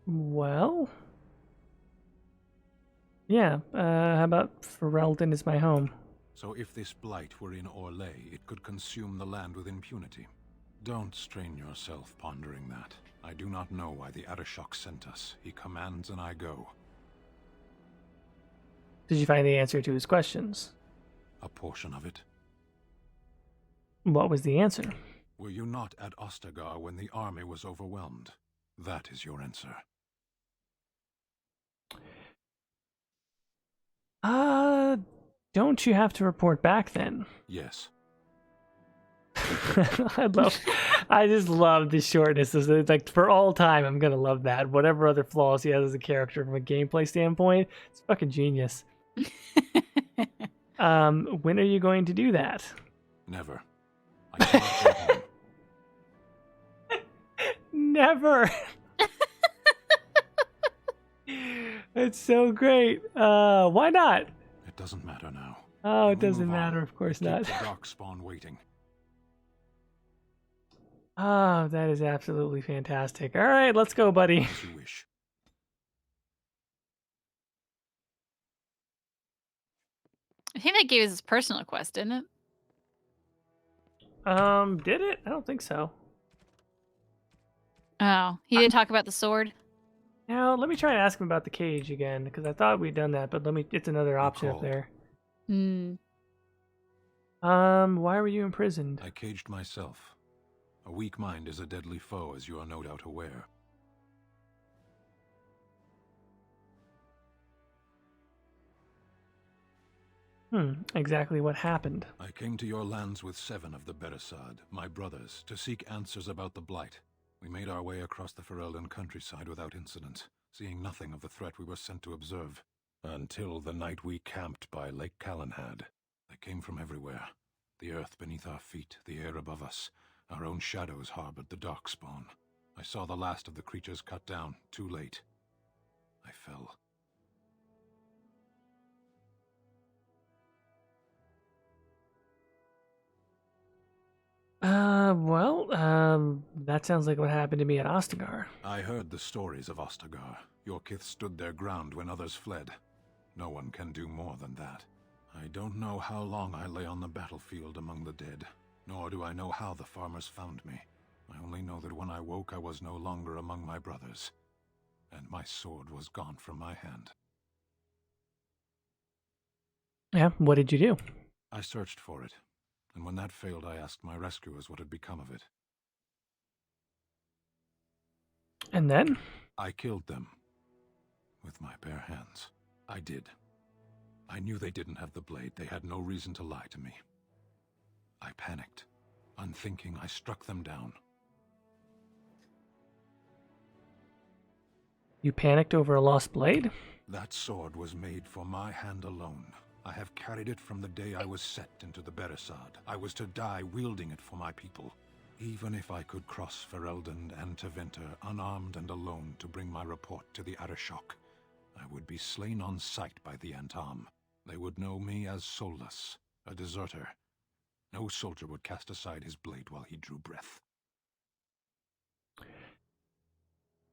Well... Yeah, how about Ferelden is my home?
So if this Blight were in Orlais, it could consume the land with impunity. Don't strain yourself pondering that. I do not know why the Arishok sent us. He commands and I go.
Did you find the answer to his questions?
A portion of it.
What was the answer?
Were you not at Ostagar when the army was overwhelmed? That is your answer.
Don't you have to report back then?
Yes.
I just love the shortness. It's like, for all time, I'm gonna love that. Whatever other flaws he has as a character from a gameplay standpoint, it's fucking genius. When are you going to do that?
Never. I cannot go home.
Never. It's so great. Why not?
It doesn't matter now.
Oh, it
Can we
doesn't
move on?
matter. Of course
Keep
not.
the Darkspawn waiting.
Oh, that is absolutely fantastic. All right, let's go, buddy.
As you wish.
I think that gave us his personal quest, didn't it?
Did it? I don't think so.
Oh, he didn't talk about the sword?
Now, let me try and ask him about the cage again, because I thought we'd done that, but it's another option up there.
Hmm.
Why were you imprisoned?
I caged myself. A weak mind is a deadly foe, as you are no doubt aware.
Exactly what happened.
I came to your lands with 7 of the Beresad, my brothers, to seek answers about the Blight. We made our way across the Ferelden countryside without incident, seeing nothing of the threat we were sent to observe. Until the night we camped by Lake Calenhad. They came from everywhere. The earth beneath our feet, the air above us. Our own shadows harbored the darkspawn. I saw the last of the creatures cut down, too late. I fell.
That sounds like what happened to me at Ostagar.
I heard the stories of Ostagar. Your kith stood their ground when others fled. No one can do more than that. I don't know how long I lay on the battlefield among the dead, nor do I know how the farmers found me. I only know that when I woke I was no longer among my brothers, and my sword was gone from my hand.
Yeah, what did you do?
I searched for it, and when that failed I asked my rescuers what had become of it.
And then?
I killed them. With my bare hands. I did. I knew they didn't have the blade. They had no reason to lie to me. I panicked. Unthinking, I struck them down.
You panicked over a lost blade?
That sword was made for my hand alone. I have carried it from the day I was set into the Beresad. I was to die wielding it for my people. Even if I could cross Ferelden and Tevinter unarmed and alone to bring my report to the Arashok, I would be slain on sight by the Antam. They would know me as soulless, a deserter. No soldier would cast aside his blade while he drew breath.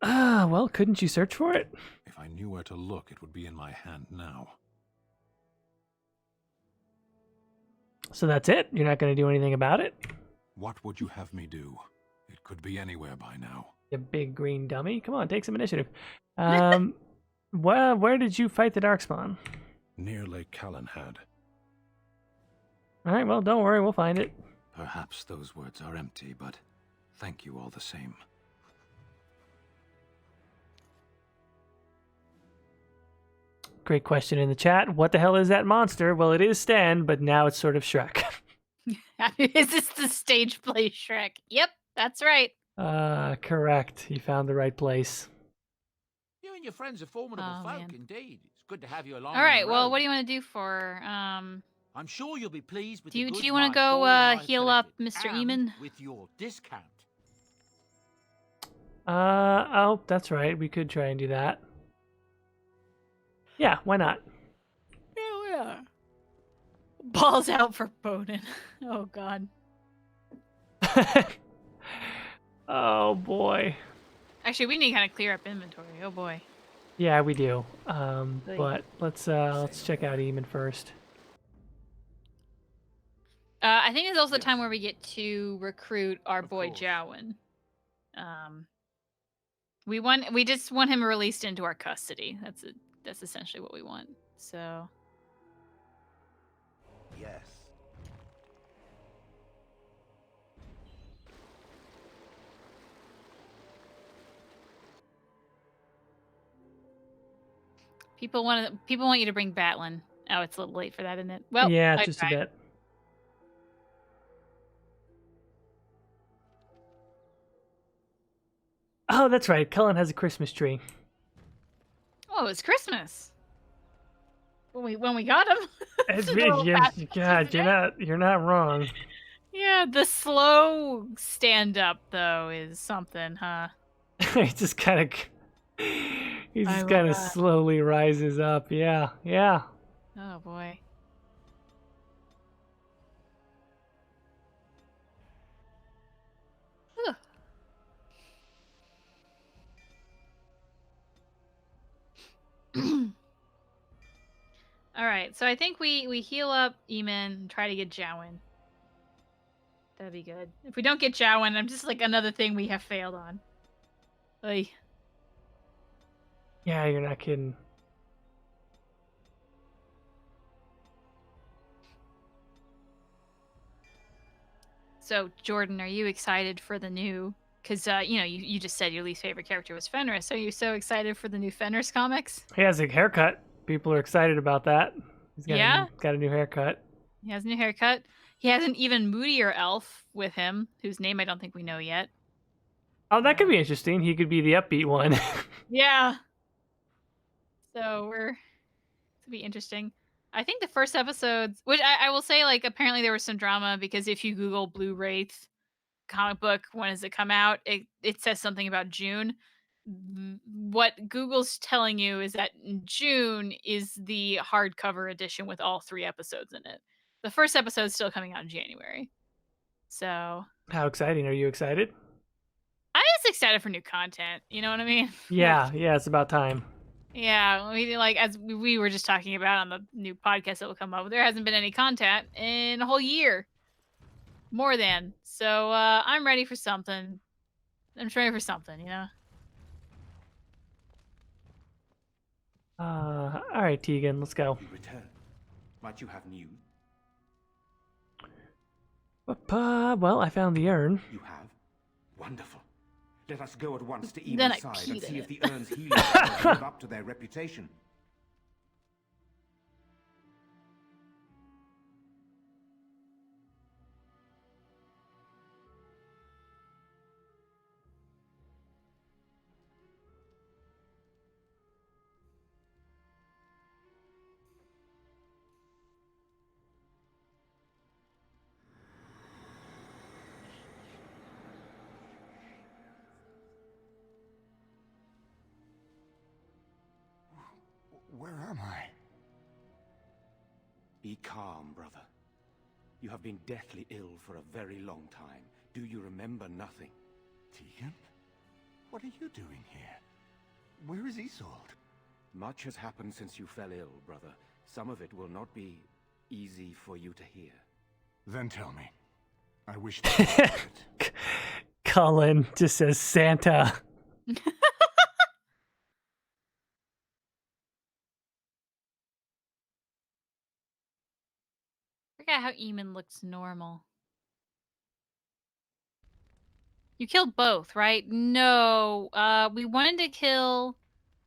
Well, couldn't you search for it?
If I knew where to look, it would be in my hand now.
So that's it? You're not going to do anything about it?
What would you have me do? It could be anywhere by now.
You big green dummy. Come on, take some initiative. Where did you fight the Darkspawn?
Near Lake Calenhad.
Alright, well, don't worry, we'll find it.
Perhaps those words are empty, but thank you all the same.
Great question in the chat. What the hell is that monster? Well, it is Stan, but now it's sort of Shrek.
Is this the stage play Shrek? Yep, that's right.
Correct. You found the right place.
You and your friends are formidable folk, indeed. It's good to have you along.
All right, well, what do you want to do for...
I'm sure you'll be pleased with
do
the
you want to go heal up Mr. Eamon?
With your discount.
Oh, that's right. We could try and do that. Yeah, why not?
Yeah. Balls out for Bonin. Oh, God.
Oh, boy.
Actually, we need to kind of clear up inventory. Oh, boy.
Yeah, we do. But let's check out Eamon first.
I think it's also the time where we get to recruit our boy Jowen. We just want him released into our custody. That's essentially what we want. So.
Yes.
People want you to bring Batlin. Oh, it's a little late for that, isn't it? Well,
yeah, just a bit. Oh, that's right. Cullen has a Christmas tree.
Oh, it's Christmas. When we got him.
God, you're not wrong.
Yeah, the slow stand up though is something, huh?
He just kind of slowly rises up. Yeah.
Oh boy. All right, so I think we heal up Eamon and try to get Jowen. That'd be good. If we don't get Jowen, I'm just like another thing we have failed on. Oy.
Yeah, you're not kidding.
So, Jordan, are you excited for the new... Because, you just said your least favorite character was Fenris. Are you so excited for the new Fenris comics?
He has a haircut. People are excited about that. He's got got a new haircut.
He has a new haircut. He has an even moodier elf with him, whose name I don't think we know yet.
Oh, that could be interesting. He could be the upbeat one.
Yeah. So it'll be interesting. I think the first episodes, which I will say, like, apparently there was some drama because if you Google Blue Wraith comic book, when does it come out? It says something about June. What Google's telling you is that June is the hardcover edition with all 3 episodes in it. The first episode is still coming out in January. So
How exciting. Are you excited?
I'm just excited for new content. You know what I mean?
Yeah, it's about time.
Yeah, as we were just talking about on the new podcast that will come up, there hasn't been any content in a whole year. More than. So I'm ready for something. I'm just ready for something, you know?
All right, Tegan, let's go.
You return. Might you have news?
Well, I found the urn.
You have? Wonderful. Let us go at once to
Then I
Emon's side
peed
and see
in
if
it.
the urn's healing powers live up to their reputation. Where am I? Be calm, brother. You have been deathly ill for a very long time. Do you remember nothing?
Tegan? What are you doing here? Where is Isolde?
Much has happened since you fell ill, brother. Some of it will not be easy for you to hear.
Then tell me. I wish to...
Colin just says Santa.
Forget how Eamon looks normal. You killed both, right? No, we wanted to kill...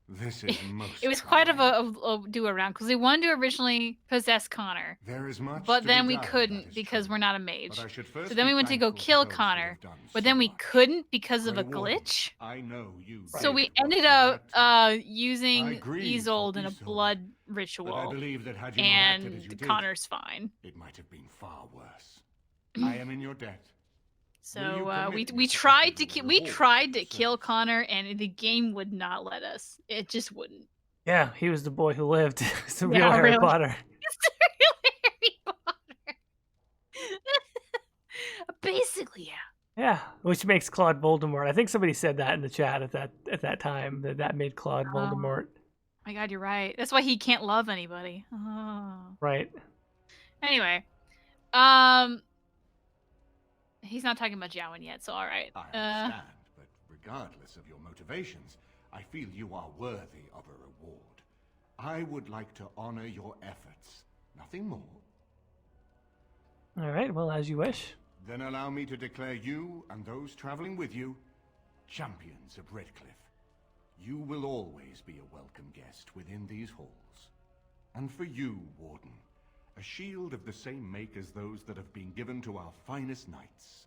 This is most...
It was quite a do-around, because we wanted to originally possess Connor.
There is much
but
to
then
be
we
done,
couldn't because we're not a mage.
But I should first
So then
be
we went to go
thankful to
kill
those who
Connor,
have done
but
so
then we
much.
couldn't because of a
Grey Warden,
glitch.
I know you
So
did
we
what
ended
you
up
had to.
using
I grieve
Isolde
for
in a
Isolde,
blood
but I
ritual,
believe that had you not acted as you
and
did,
Connor's fine.
it might have been far worse. I am in your debt. Will you
So
permit
we
me to
tried
offer
to
you a
we
reward
tried
for
to
your
kill
service?
Connor, and the game would not let us. It just wouldn't.
Yeah, he was the boy who lived. It's the real
Yeah,
Harry
really.
Potter.
It's the real Harry Potter. Basically, yeah.
Yeah, which makes Claude Voldemort. I think somebody said that in the chat at that time that made Claude Voldemort.
My God, you're right. That's why he can't love anybody. Oh.
Right.
Anyway, he's not talking about Jowen yet, so all right.
I understand, but regardless of your motivations, I feel you are worthy of a reward. I would like to honor your efforts. Nothing more.
All right, well, as you wish.
Then allow me to declare you and those traveling with you champions of Redcliffe. You will always be a welcome guest within these halls. And for you, Warden, a shield of the same make as those that have been given to our finest knights.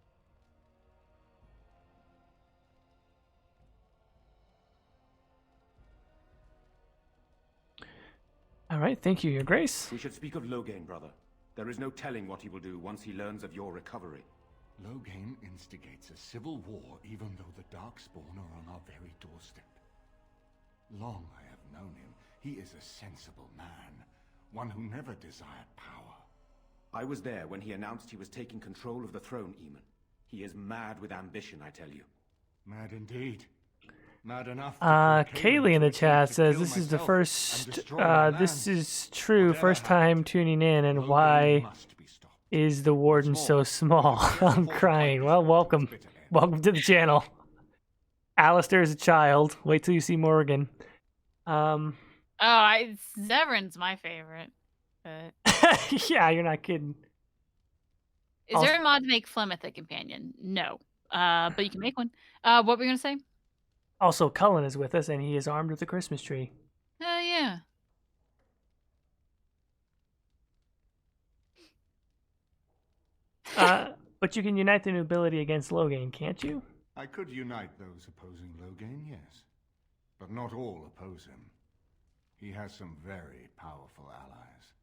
All right, thank you, Your Grace.
We should speak of Loghain, brother. There is no telling what he will do once he learns of your recovery.
Loghain instigates a civil war even though the Darkspawn are on our very doorstep. Long I have known him. He is a sensible man, one who never desired power.
I was there when he announced he was taking control of the throne, Eamon. He is mad with ambition, I tell you.
Mad indeed. Mad enough.
Kaylee in the chat says this is the first, this is true, first time tuning in, and why Is the warden so small? I'm crying. Well, welcome. Welcome to the channel. Alistair is a child. Wait till you see Morgan.
Severin's my favorite. But
yeah, you're not kidding.
is there a mod to make Flemeth a companion? No. But you can make one. What were you gonna say?
Also, Cullen is with us, and he is armed with a Christmas tree.
Yeah.
But you can unite the nobility against Loghain, can't you?
I could unite those opposing Loghain, yes. But not all oppose him. He has some very powerful allies.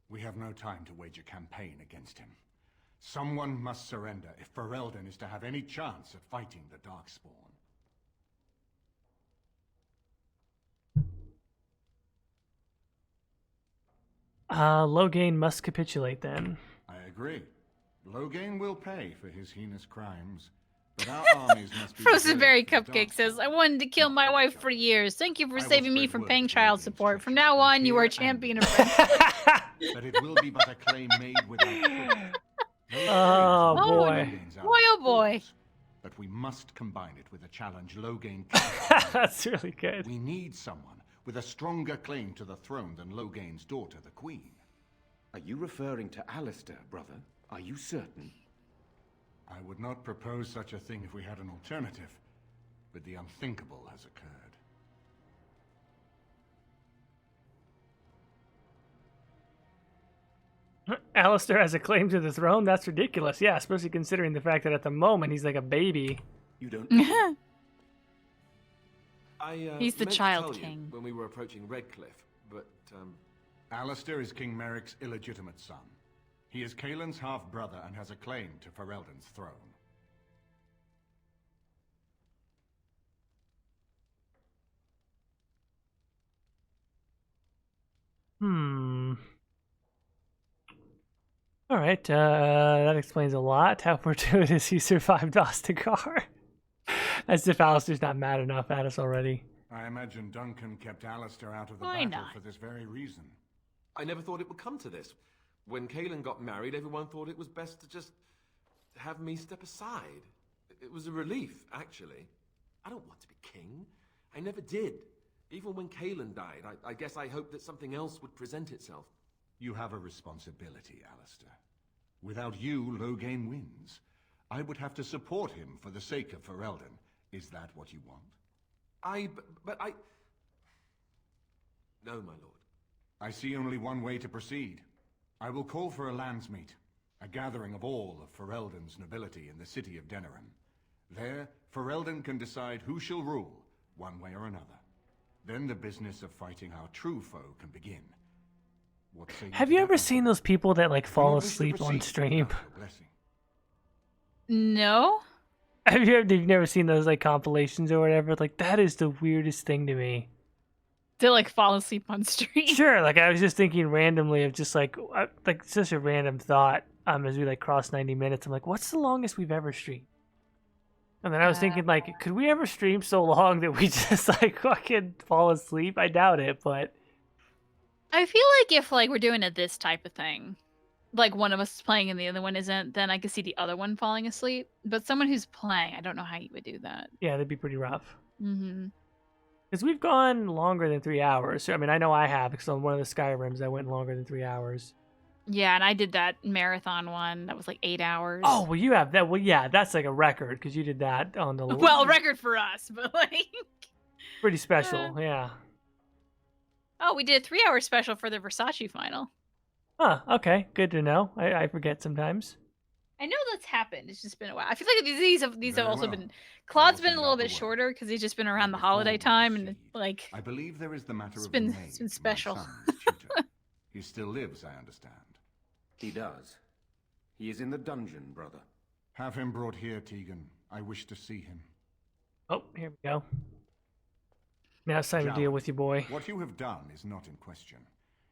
We have no time to wage a campaign against him. Someone must surrender if Ferelden is to have any chance at fighting the Darkspawn.
Loghain must capitulate then.
I agree. Loghain will pay for his heinous crimes, but our armies must be...
Frozenberry Cupcake says, I wanted to kill my wife for years. Thank you for saving me from paying child support. From now on, you are a champion of friendship.
But it will be but a claim made without...
Oh, boy.
Boy, oh, boy.
But we must combine it with a challenge Loghain...
That's really good.
We need someone with a stronger claim to the throne than Loghain's daughter, the Queen.
Are you referring to Alistair, brother? Are you certain?
I would not propose such a thing if we had an alternative, but the unthinkable has occurred.
Alistair has a claim to the throne? That's ridiculous. Yeah, especially considering the fact that at the moment he's like a baby.
You don't...
He's the child king.
When we were approaching Redcliffe, but
Alistair is King Merrick's illegitimate son. He is Caelan's half-brother and has a claim to Ferelden's throne.
Alright, that explains a lot. How fortuitous he survived Ostagar. As if Alistair's not mad enough at us already.
I imagine Duncan kept Alistair out of the
Why
battle
not?
for this very reason.
I never thought it would come to this. When Caelan got married, everyone thought it was best to just have me step aside. It was a relief, actually. I don't want to be king. I never did. Even when Caelan died, I guess I hoped that something else would present itself.
You have a responsibility, Alistair. Without you, Loghain wins. I would have to support him for the sake of Ferelden. Is that what you want?
But I... No, my lord.
I see only one way to proceed. I will call for a landsmeet, a gathering of all of Ferelden's nobility in the city of Denerim. There, Ferelden can decide who shall rule, one way or another. Then the business of fighting our true foe can begin. What say
Have you ever seen those people that like fall asleep on stream?
No.
You've never seen those like compilations or whatever? Like that is the weirdest thing to me.
To like fall asleep on stream.
Sure, like I was just thinking randomly of just like such a random thought as we like crossed 90 minutes. I'm like, what's the longest we've ever streamed? And then I was thinking like, could we ever stream so long that we just like fucking fall asleep? I doubt it, but
I feel like if like we're doing this type of thing, like one of us is playing and the other one isn't, then I could see the other one falling asleep. But someone who's playing, I don't know how you would do that.
yeah, that'd be pretty rough.
Mm-hmm.
Because we've gone longer than 3 hours. So, I mean, I know I have because on one of the Skyrims I went longer than 3 hours.
Yeah, and I did that marathon one that was like 8 hours.
Oh, well, you have that. Well, yeah, that's like a record because you did that on the.
Well, record for us, but like.
Pretty special, yeah.
Oh, we did a 3-hour special for the Versace final.
Huh, okay. Good to know. I forget sometimes.
I know that's happened. It's just been a while. I feel like these have also been. Claude's been a little bit shorter because he's just been around the holiday time and like.
I believe there is the matter
it's
of
been
the maid,
it's been special.
my son's tutor. He still lives, I understand.
He does. He is in the dungeon, brother.
Have him brought here, Tegan. I wish to see him.
Oh, here we go. Now it's time to deal with you, boy.
What you have done is not in question.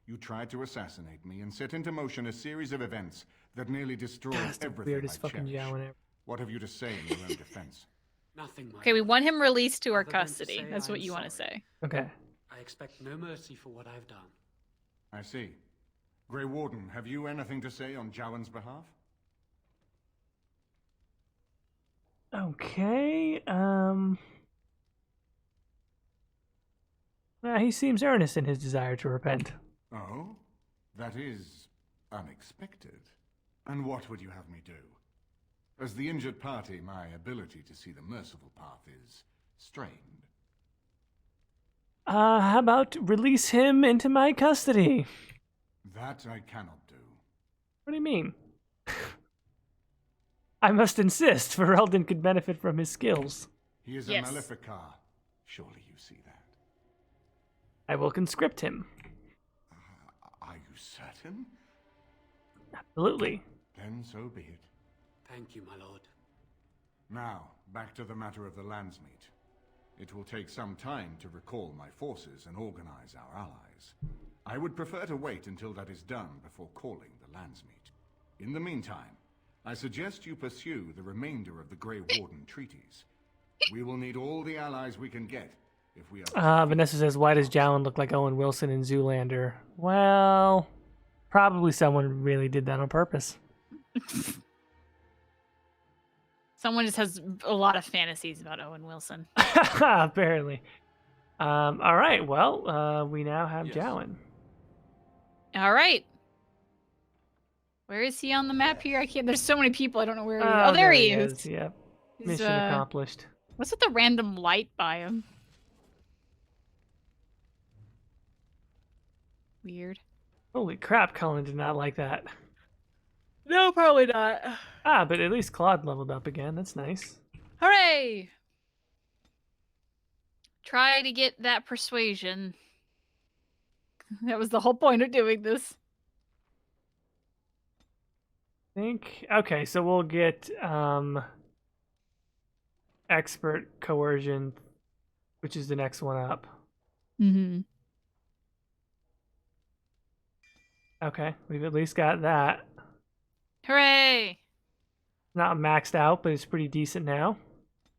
You tried to assassinate me and set into motion a series of events that nearly destroyed everything I cherish. What have you to say in your own defense?
Nothing, my
Okay, we want him released to our
Other than to
custody.
say
That's what
I'm
you want to
sorry.
say.
Okay.
I expect no mercy for what I've done.
I see.
Grey Warden, have you anything to say on Jowan's behalf?
Okay, he seems earnest in his desire to repent.
Oh? That is unexpected. And what would you have me do? As the injured party, my ability to see the merciful path is strained.
How about release him into my custody?
That I cannot do.
What do you mean? I must insist, for Eldon could benefit from his skills.
He is a Maleficar. Surely you see that.
I will conscript him.
Are you certain?
Absolutely.
Then so be it.
Thank you, my lord.
Now, back to the matter of the Landsmeet. It will take some time to recall my forces and organize our allies. I would prefer to wait until that is done before calling the Landsmeet. In the meantime, I suggest you pursue the remainder of the Grey Warden treaties. We will need all the allies we can get if we are...
Vanessa says, why does Jowan look like Owen Wilson in Zoolander? Well, probably someone really did that on purpose.
Someone just has a lot of fantasies about Owen Wilson.
Apparently. All right, well, we now have Jowan.
All right. Where is he on the map here? I can't. There's so many people. I don't know where he is. Oh, there he is.
Yep.
He's,
Mission accomplished.
What's with the random light by him? Weird.
Holy crap, Colin did not like that.
No, probably not.
But at least Claude leveled up again. That's nice.
Hooray! Try to get that persuasion. That was the whole point of doing this.
Okay, so we'll get expert coercion, which is the next one up.
Mm-hmm.
Okay, we've at least got that.
Hooray!
Not maxed out, but it's pretty decent now.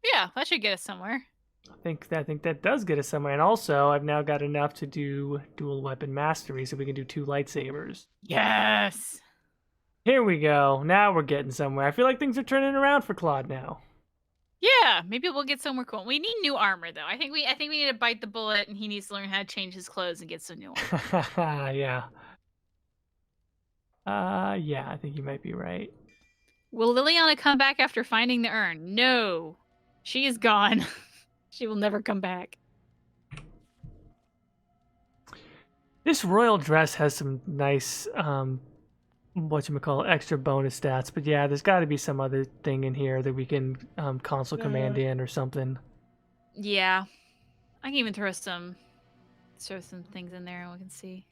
Yeah, that should get us somewhere.
I think that does get us somewhere. And also, I've now got enough to do dual weapon mastery, so we can do 2 lightsabers.
Yes!
Here we go. Now we're getting somewhere. I feel like things are turning around for Claude now.
Yeah, maybe we'll get somewhere cool. We need new armor, though. I think we need to bite the bullet, and he needs to learn how to change his clothes and get some new armor.
Yeah. Yeah, I think you might be right.
Will Liliana come back after finding the urn? No. She is gone. She will never come back.
This royal dress has some nice, extra bonus stats. But yeah, there's got to be some other thing in here that we can console command in or something.
Yeah. I can even throw some things in there and we can see.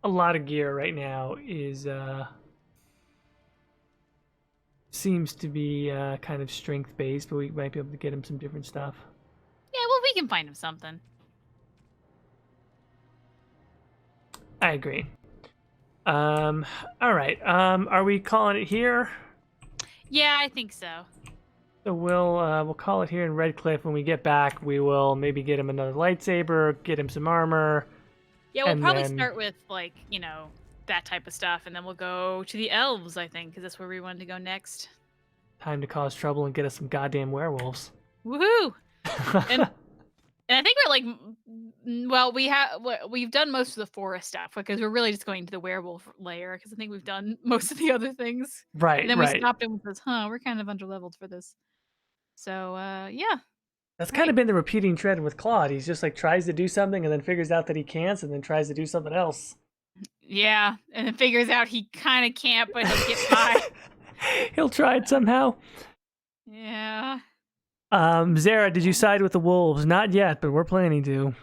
A lot of gear right now is seems to be kind of strength based, but we might be able to get him some different stuff.
Yeah, well, we can find him something.
I agree. All right. Are we calling it here?
Yeah, I think so.
So we'll call it here in Redcliffe. When we get back, we will maybe get him another lightsaber, get him some armor.
Yeah, we'll probably start with, like, that type of stuff, and then we'll go to the elves, I think, because that's where we wanted to go next.
Time to cause trouble and get us some goddamn werewolves.
Woohoo! and I think we're like, well, we've done most of the forest stuff because we're really just going to the werewolf layer because I think we've done most of the other things.
Right.
And then we stopped and was, we're kind of underleveled for this. So yeah.
That's kind of been the repeating trend with Claude. He's just like tries to do something and then figures out that he can't and then tries to do something else.
Yeah, and then figures out he kind of can't, but he'll get by.
He'll try it somehow.
Yeah.
Zara, did you side with the wolves? Not yet, but we're planning to.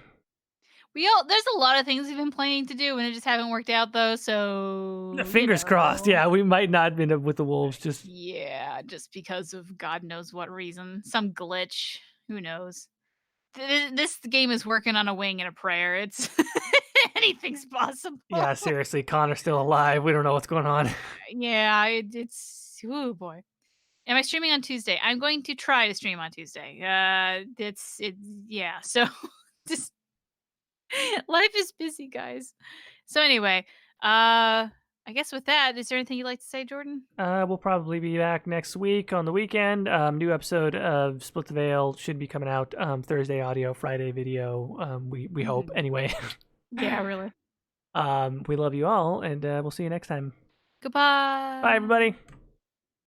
There's a lot of things we've been planning to do, and it just haven't worked out though. So
fingers crossed. Yeah, we might not end up with the wolves. Just
because of God knows what reason, some glitch. Who knows? This game is working on a wing and a prayer. It's anything's possible.
Yeah, seriously, Connor's still alive. We don't know what's going on.
Yeah, it's oh boy. Am I streaming on Tuesday? I'm going to try to stream on Tuesday. Yeah. So just Life is busy, guys. So anyway, I guess with that, is there anything you'd like to say, Jordan?
We'll probably be back next week on the weekend. New episode of Split the Veil should be coming out Thursday audio, Friday video. We hope anyway.
Yeah, really.
We love you all, and we'll see you next time.
Goodbye.
Bye, everybody.